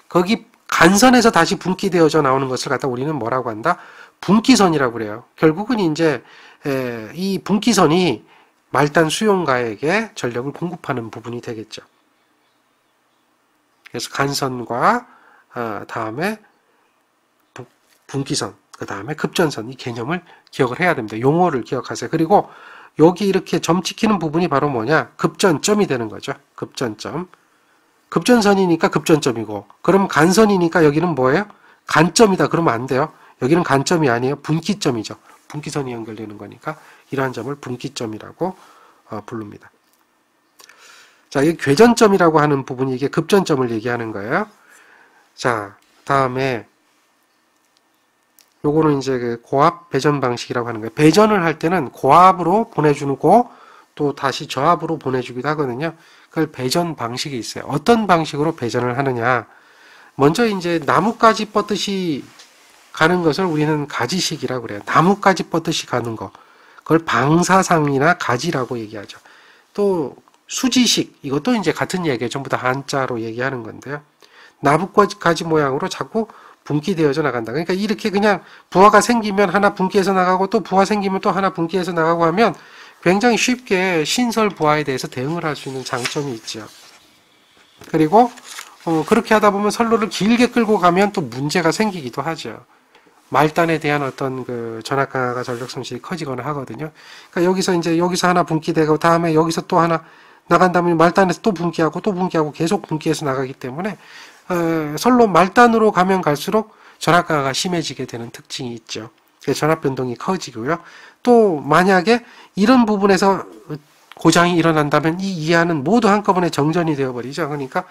거기 간선에서 다시 분기되어져 나오는 것을 갖다 우리는 뭐라고 한다? 분기선이라고 그래요. 결국은 이제 이 분기선이 말단 수용가에게 전력을 공급하는 부분이 되겠죠. 그래서 간선과 다음에 분기선, 그 다음에 급전선 이 개념을 기억을 해야 됩니다. 용어를 기억하세요. 그리고 여기 이렇게 점 찍히는 부분이 바로 뭐냐? 급전점이 되는 거죠. 급전선이니까 급전점이고 그럼 간선이니까 여기는 뭐예요? 간점이다 그러면 안 돼요. 여기는 간점이 아니에요. 분기점이죠. 분기선이 연결되는 거니까 이러한 점을 분기점이라고 부릅니다. 자, 이 궤전점이라고 하는 부분이 이게 급전점을 얘기하는 거예요. 자, 다음에 요거는 이제 그 고압 배전 방식이라고 하는 거예요. 배전을 할 때는 고압으로 보내주고 또 다시 저압으로 보내주기도 하거든요. 그걸 배전 방식이 있어요. 어떤 방식으로 배전을 하느냐. 먼저 이제 나뭇가지 뻗듯이 가는 것을 우리는 가지식이라고 그래요. 나뭇가지 뻗듯이 가는 거. 그걸 방사상이나 가지라고 얘기하죠. 또 수지식, 이것도 이제 같은 얘기예요. 전부 다 한자로 얘기하는 건데요. 나뭇가지 모양으로 자꾸 분기되어져 나간다. 그러니까 이렇게 그냥 부하가 생기면 하나 분기해서 나가고 또 부하 생기면 또 하나 분기해서 나가고 하면 굉장히 쉽게 신설 부하에 대해서 대응을 할 수 있는 장점이 있죠. 그리고 그렇게 하다 보면 선로를 길게 끌고 가면 또 문제가 생기기도 하죠. 말단에 대한 어떤 그 전압 강화가 전력 손실이 커지거나 하거든요. 그러니까 여기서 하나 분기되고 다음에 여기서 또 하나 나간 다음에 말단에서 또 분기하고 계속 분기해서 나가기 때문에 선로 말단으로 가면 갈수록 전압 강화가 심해지게 되는 특징이 있죠. 전압 변동이 커지고요. 또 만약에 이런 부분에서 고장이 일어난다면 이 이하는 모두 한꺼번에 정전이 되어버리죠. 그러니까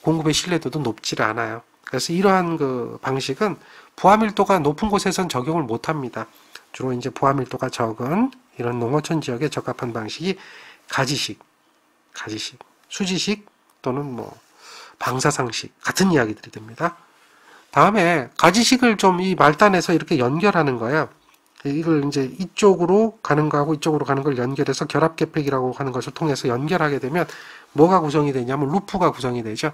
공급의 신뢰도도 높지 않아요. 그래서 이러한 그 방식은 부하 밀도가 높은 곳에선 적용을 못합니다. 주로 이제 부하 밀도가 적은 이런 농어촌 지역에 적합한 방식이 가지식, 수지식 또는 뭐 방사상식 같은 이야기들이 됩니다. 다음에 가지식을 좀 이 말단에서 이렇게 연결하는 거야. 이걸 이제 이쪽으로 가는 거하고 이쪽으로 가는 걸 연결해서 결합계팩이라고 하는 것을 통해서 연결하게 되면 뭐가 구성이 되냐면 루프가 구성이 되죠.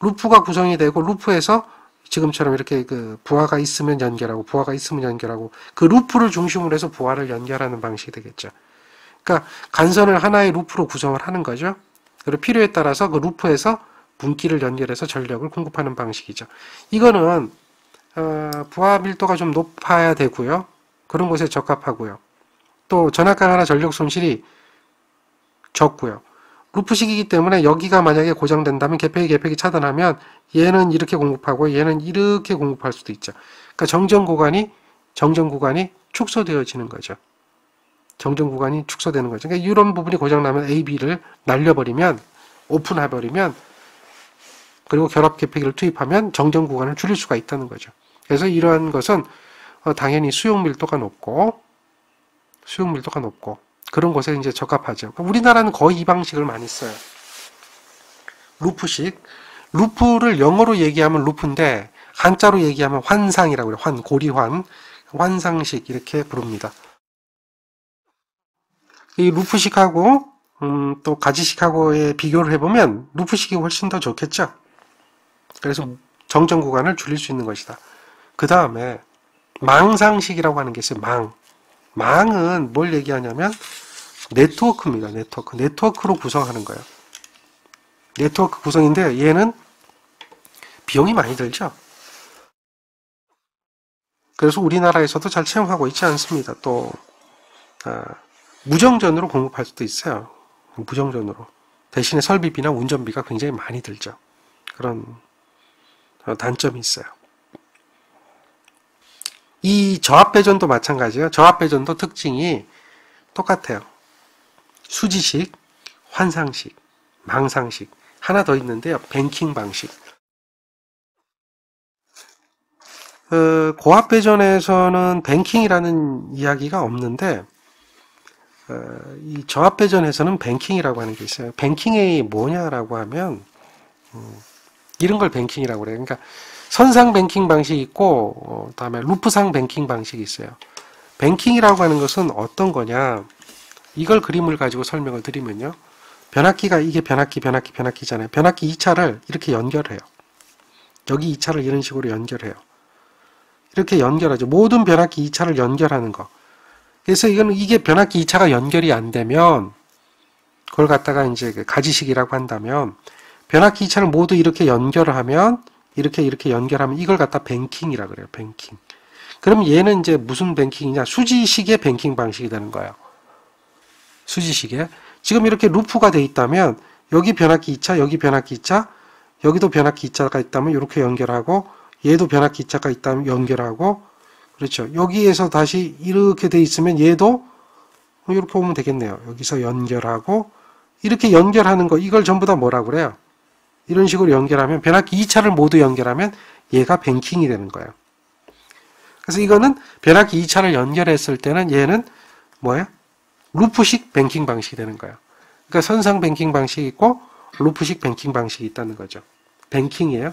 루프가 구성이 되고 루프에서 지금처럼 이렇게 그 부하가 있으면 연결하고 부하가 있으면 연결하고 그 루프를 중심으로 해서 부하를 연결하는 방식이 되겠죠. 그러니까 간선을 하나의 루프로 구성을 하는 거죠. 그리고 필요에 따라서 그 루프에서 분기를 연결해서 전력을 공급하는 방식이죠. 이거는 부하 밀도가 좀 높아야 되고요. 그런 곳에 적합하고요. 또 전압 강화나 전력 손실이 적고요. 루프식이기 때문에 여기가 만약에 고장된다면 계팩이 차단하면 얘는 이렇게 공급하고 얘는 이렇게 공급할 수도 있죠. 그러니까 정전 구간이 축소되어지는 거죠. 정전 구간이 축소되는 거죠. 그러니까 이런 부분이 고장나면 A, B를 날려버리면 오픈해버리면 그리고 결합 계팩기를 투입하면 정전 구간을 줄일 수가 있다는 거죠. 그래서 이러한 것은 당연히 수용 밀도가 높고 그런 곳에 이제 적합하죠. 우리나라는 거의 이 방식을 많이 써요. 루프식. 루프를 영어로 얘기하면 루프인데 한자로 얘기하면 환상이라고 해요. 고리환, 환상식 이렇게 부릅니다. 이 루프식하고 또 가지식하고의 비교를 해보면 루프식이 훨씬 더 좋겠죠. 그래서 정전 구간을 줄일 수 있는 것이다. 그 다음에 망상식이라고 하는 게 있어요. 망은 뭘 얘기하냐면 네트워크입니다. 네트워크로 구성하는 거예요. 네트워크 구성인데 얘는 비용이 많이 들죠. 그래서 우리나라에서도 잘 채용하고 있지 않습니다. 또 무정전으로 공급할 수도 있어요. 무정전으로. 대신에 설비비나 운전비가 굉장히 많이 들죠. 그런 단점이 있어요. 이 저압배전도 마찬가지예요. 저압배전도 특징이 똑같아요. 수지식, 환상식, 망상식. 하나 더 있는데요. 뱅킹 방식. 고압배전에서는 뱅킹이라는 이야기가 없는데 이 저압배전에서는 뱅킹이라고 하는 게 있어요. 뱅킹이 뭐냐라고 하면 이런 걸 뱅킹이라고 그래요. 그러니까 선상 뱅킹 방식이 있고 다음에 루프상 뱅킹 방식이 있어요. 뱅킹이라고 하는 것은 어떤 거냐? 이걸 그림을 가지고 설명을 드리면요. 변압기가 이게 변압기잖아요. 변압기 2차를 이렇게 연결해요. 여기 2차를 이런 식으로 연결해요. 이렇게 연결하죠. 모든 변압기 2차를 연결하는 거. 그래서 이게 변압기 2차가 연결이 안 되면 그걸 갖다가 이제 가지식이라고 한다면 변압기 2차를 모두 이렇게 연결을 하면 이렇게 연결하면 이걸 갖다 뱅킹이라 그래요. 뱅킹. 그럼 얘는 이제 무슨 뱅킹이냐? 수지식의 뱅킹 방식이 되는 거예요. 수지식의. 지금 이렇게 루프가 돼 있다면 여기 변압기 2차, 여기 변압기 2차, 여기도 변압기 2차가 있다면 이렇게 연결하고 얘도 변압기 2차가 있다면 연결하고 그렇죠. 여기에서 다시 이렇게 돼 있으면 얘도 이렇게 오면 되겠네요. 여기서 연결하고 이렇게 연결하는 거 이걸 전부 다 뭐라고 그래요? 이런 식으로 연결하면 변압기 2차를 모두 연결하면 얘가 뱅킹이 되는 거예요. 그래서 이거는 변압기 2차를 연결했을 때는 얘는 뭐예요? 루프식 뱅킹 방식이 되는 거예요. 그러니까 선상 뱅킹 방식이 있고 루프식 뱅킹 방식이 있다는 거죠. 뱅킹이에요.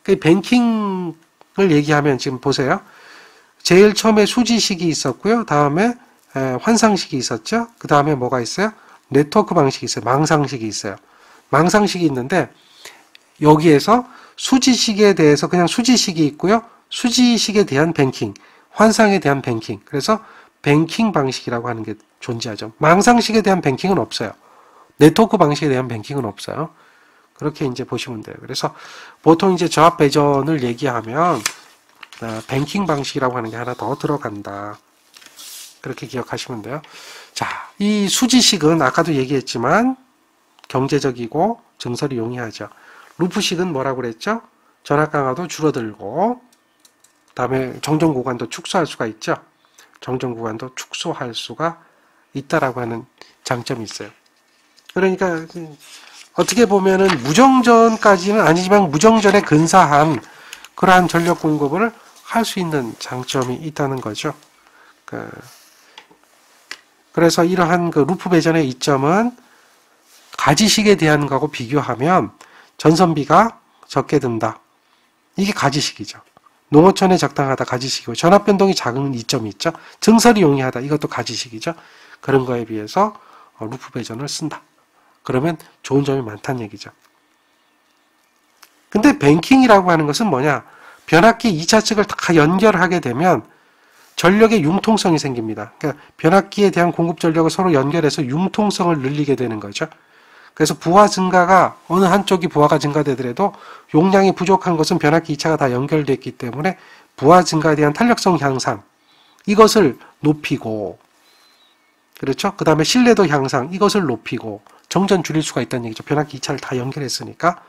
그 뱅킹을 얘기하면 지금 보세요. 제일 처음에 수지식이 있었고요. 다음에 환상식이 있었죠. 그 다음에 뭐가 있어요? 네트워크 방식이 있어요. 망상식이 있어요. 망상식이 있는데 여기에서 수지식에 대해서 그냥 수지식이 있고요. 수지식에 대한 뱅킹, 환상에 대한 뱅킹. 그래서 뱅킹 방식이라고 하는 게 존재하죠. 망상식에 대한 뱅킹은 없어요. 네트워크 방식에 대한 뱅킹은 없어요. 그렇게 이제 보시면 돼요. 그래서 보통 이제 저합 배전을 얘기하면 뱅킹 방식이라고 하는 게 하나 더 들어간다. 그렇게 기억하시면 돼요. 자, 이 수지식은 아까도 얘기했지만 경제적이고 증설이 용이하죠. 루프식은 뭐라고 그랬죠? 전압 강화도 줄어들고 그다음에 정전 구간도 축소할 수가 있죠. 정전 구간도 축소할 수가 있다라고 하는 장점이 있어요. 그러니까 어떻게 보면은 무정전까지는 아니지만 무정전에 근사한 그러한 전력 공급을 할 수 있는 장점이 있다는 거죠. 그래서 이러한 그 루프 배전의 이점은 가지식에 대한 거하고 비교하면 전선비가 적게 든다. 이게 가지식이죠. 농어촌에 적당하다 가지식이고 전압 변동이 작은 이점이 있죠. 증설이 용이하다. 이것도 가지식이죠. 그런 거에 비해서 루프 배전을 쓴다. 그러면 좋은 점이 많다는 얘기죠. 근데 뱅킹이라고 하는 것은 뭐냐? 변압기 2차 측을 다 연결하게 되면 전력의 융통성이 생깁니다. 그러니까 변압기에 대한 공급 전력을 서로 연결해서 융통성을 늘리게 되는 거죠. 그래서 부하 증가가 어느 한쪽이 부하가 증가되더라도 용량이 부족한 것은 변압기 2차가 다 연결됐기 때문에 부하 증가에 대한 탄력성 향상 이것을 높이고 그렇죠? 그 다음에 신뢰도 향상 이것을 높이고 정전 줄일 수가 있다는 얘기죠. 변압기 2차를 다 연결했으니까.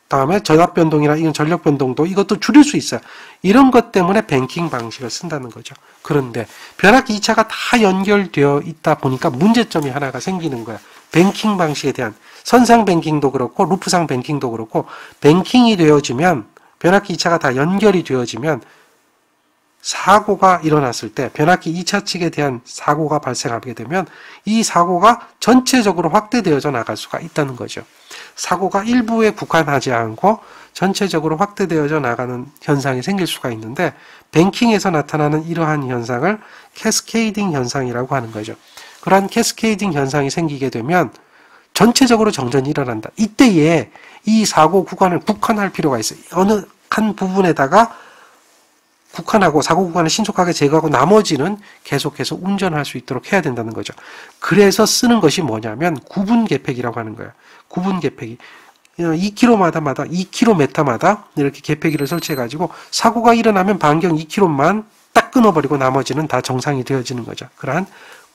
다음에 전압 변동이나 이건 전력 변동도 이것도 줄일 수 있어요. 이런 것 때문에 뱅킹 방식을 쓴다는 거죠. 그런데 변압기 2차가 다 연결되어 있다 보니까 문제점이 하나가 생기는 거야. 뱅킹 방식에 대한 선상 뱅킹도 그렇고 루프상 뱅킹도 그렇고 뱅킹이 되어지면 변압기 2차가 다 연결이 되어지면 사고가 일어났을 때 변압기 2차 측에 대한 사고가 발생하게 되면 이 사고가 전체적으로 확대되어져 나갈 수가 있다는 거죠. 사고가 일부에 국한하지 않고 전체적으로 확대되어져 나가는 현상이 생길 수가 있는데 뱅킹에서 나타나는 이러한 현상을 캐스케이딩 현상이라고 하는 거죠. 그러한 캐스케이딩 현상이 생기게 되면 전체적으로 정전이 일어난다. 이때에 이 사고 구간을 국한할 필요가 있어요. 어느 한 부분에다가 국한하고 사고 구간을 신속하게 제거하고 나머지는 계속해서 운전할 수 있도록 해야 된다는 거죠. 그래서 쓰는 것이 뭐냐면 구분 계팩이라고 하는 거예요. 구분 계팩이 2km마다 이렇게 계팩기를 설치해 가지고 사고가 일어나면 반경 2km만 딱 끊어버리고 나머지는 다 정상이 되어지는 거죠. 그러한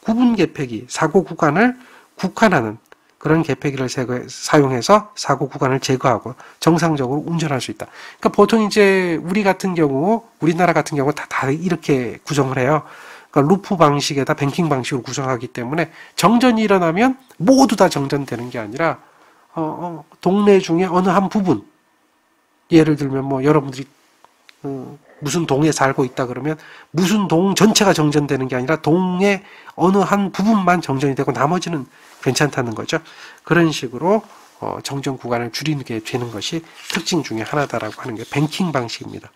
구분 계팩이 사고 구간을 국한하는 그런 계팩기를 사용해서 사고 구간을 제거하고 정상적으로 운전할 수 있다. 그러니까 보통 이제 우리나라 같은 경우 다 이렇게 구성을 해요. 그러니까 루프 방식에다 뱅킹 방식으로 구성하기 때문에 정전이 일어나면 모두 다 정전되는 게 아니라 동네 중에 어느 한 부분, 예를 들면 뭐 여러분들이 무슨 동에 살고 있다 그러면 무슨 동 전체가 정전되는 게 아니라 동의 어느 한 부분만 정전이 되고 나머지는 괜찮다는 거죠. 그런 식으로 정전 구간을 줄이게 되는 것이 특징 중에 하나다라고 하는 게 뱅킹 방식입니다.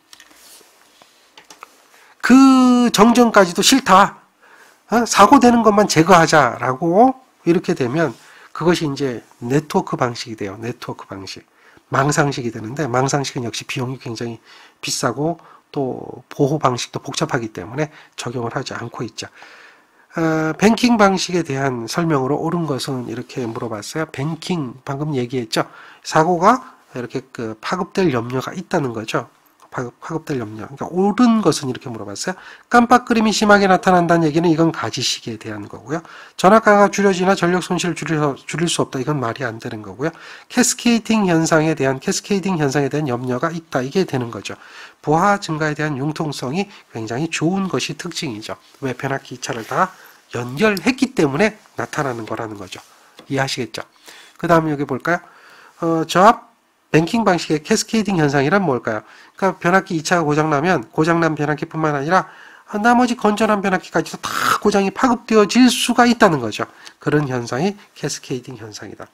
그 정전까지도 싫다. 사고되는 것만 제거하자라고 이렇게 되면 그것이 이제 네트워크 방식이 돼요. 네트워크 방식. 망상식이 되는데 망상식은 역시 비용이 굉장히 비싸고 또 보호 방식도 복잡하기 때문에 적용을 하지 않고 있죠. 뱅킹 방식에 대한 설명으로 옳은 것은 이렇게 물어봤어요. 뱅킹 방금 얘기했죠. 사고가 이렇게 파급될 염려가 있다는 거죠. 파급될 염려. 그러니까 옳은 것은 이렇게 물어봤어요. 깜빡그림이 심하게 나타난다는 얘기는 이건 가지식에 대한 거고요. 전압가가 줄여지나 전력 손실을 줄일 수 없다. 이건 말이 안 되는 거고요. 캐스케이딩 현상에 대한 염려가 있다. 이게 되는 거죠. 부하 증가에 대한 융통성이 굉장히 좋은 것이 특징이죠. 왜 변압기 2차를 다 연결했기 때문에 나타나는 거라는 거죠. 이해하시겠죠? 그 다음에 여기 볼까요? 저압 뱅킹 방식의 캐스케이딩 현상이란 뭘까요? 그러니까 변압기 2차가 고장나면 고장난 변압기뿐만 아니라 나머지 건전한 변압기까지도 다 고장이 파급되어질 수가 있다는 거죠. 그런 현상이 캐스케이딩 현상이다.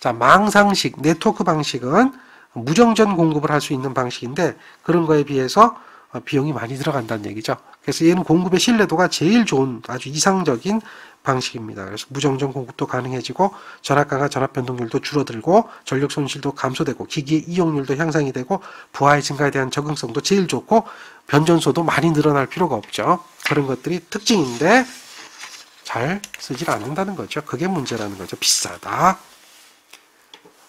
자, 망상식, 네트워크 방식은 무정전 공급을 할 수 있는 방식인데 그런 거에 비해서 비용이 많이 들어간다는 얘기죠. 그래서 얘는 공급의 신뢰도가 제일 좋은 아주 이상적인 방식입니다. 그래서 무정정 공급도 가능해지고 전압강화 전압 변동률도 줄어들고 전력 손실도 감소되고 기기의 이용률도 향상이 되고 부하의 증가에 대한 적응성도 제일 좋고 변전소도 많이 늘어날 필요가 없죠. 그런 것들이 특징인데 잘 쓰질 않는다는 거죠. 그게 문제라는 거죠. 비싸다.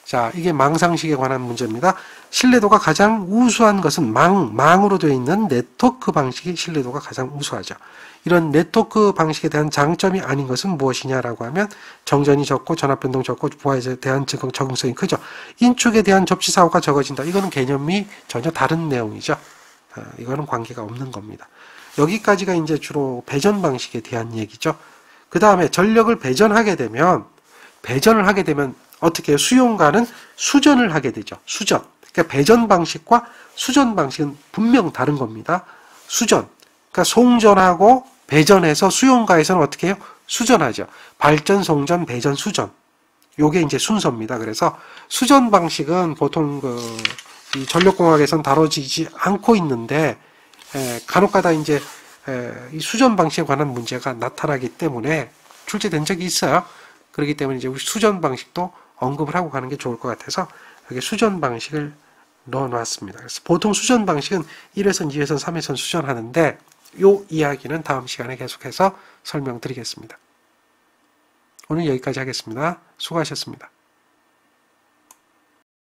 자, 이게 망상식에 관한 문제입니다. 신뢰도가 가장 우수한 것은 망으로 되어 있는 네트워크 방식의 신뢰도가 가장 우수하죠. 이런 네트워크 방식에 대한 장점이 아닌 것은 무엇이냐라고 하면 정전이 적고 전압변동 적고 부하에 대한 적응성이 크죠. 인축에 대한 접시 사고가 적어진다. 이거는 개념이 전혀 다른 내용이죠. 이거는 관계가 없는 겁니다. 여기까지가 이제 주로 배전 방식에 대한 얘기죠. 그 다음에 전력을 배전을 하게 되면 어떻게 해요? 수용가는 수전을 하게 되죠. 수전. 그러니까 배전 방식과 수전 방식은 분명 다른 겁니다. 수전. 그러니까 송전하고 배전해서 수용가에서는 어떻게 해요? 수전하죠. 발전, 송전, 배전, 수전. 요게 이제 순서입니다. 그래서 수전 방식은 보통 이 전력공학에서는 다뤄지지 않고 있는데, 간혹가다 이제 이 수전 방식에 관한 문제가 나타나기 때문에 출제된 적이 있어요. 그렇기 때문에 이제 우리 수전 방식도 언급을 하고 가는 게 좋을 것 같아서 여기 수전 방식을 넣어놨습니다. 그래서 보통 수전 방식은 1회선, 2회선, 3회선 수전하는데 요 이야기는 다음 시간에 계속해서 설명드리겠습니다. 오늘 여기까지 하겠습니다. 수고하셨습니다.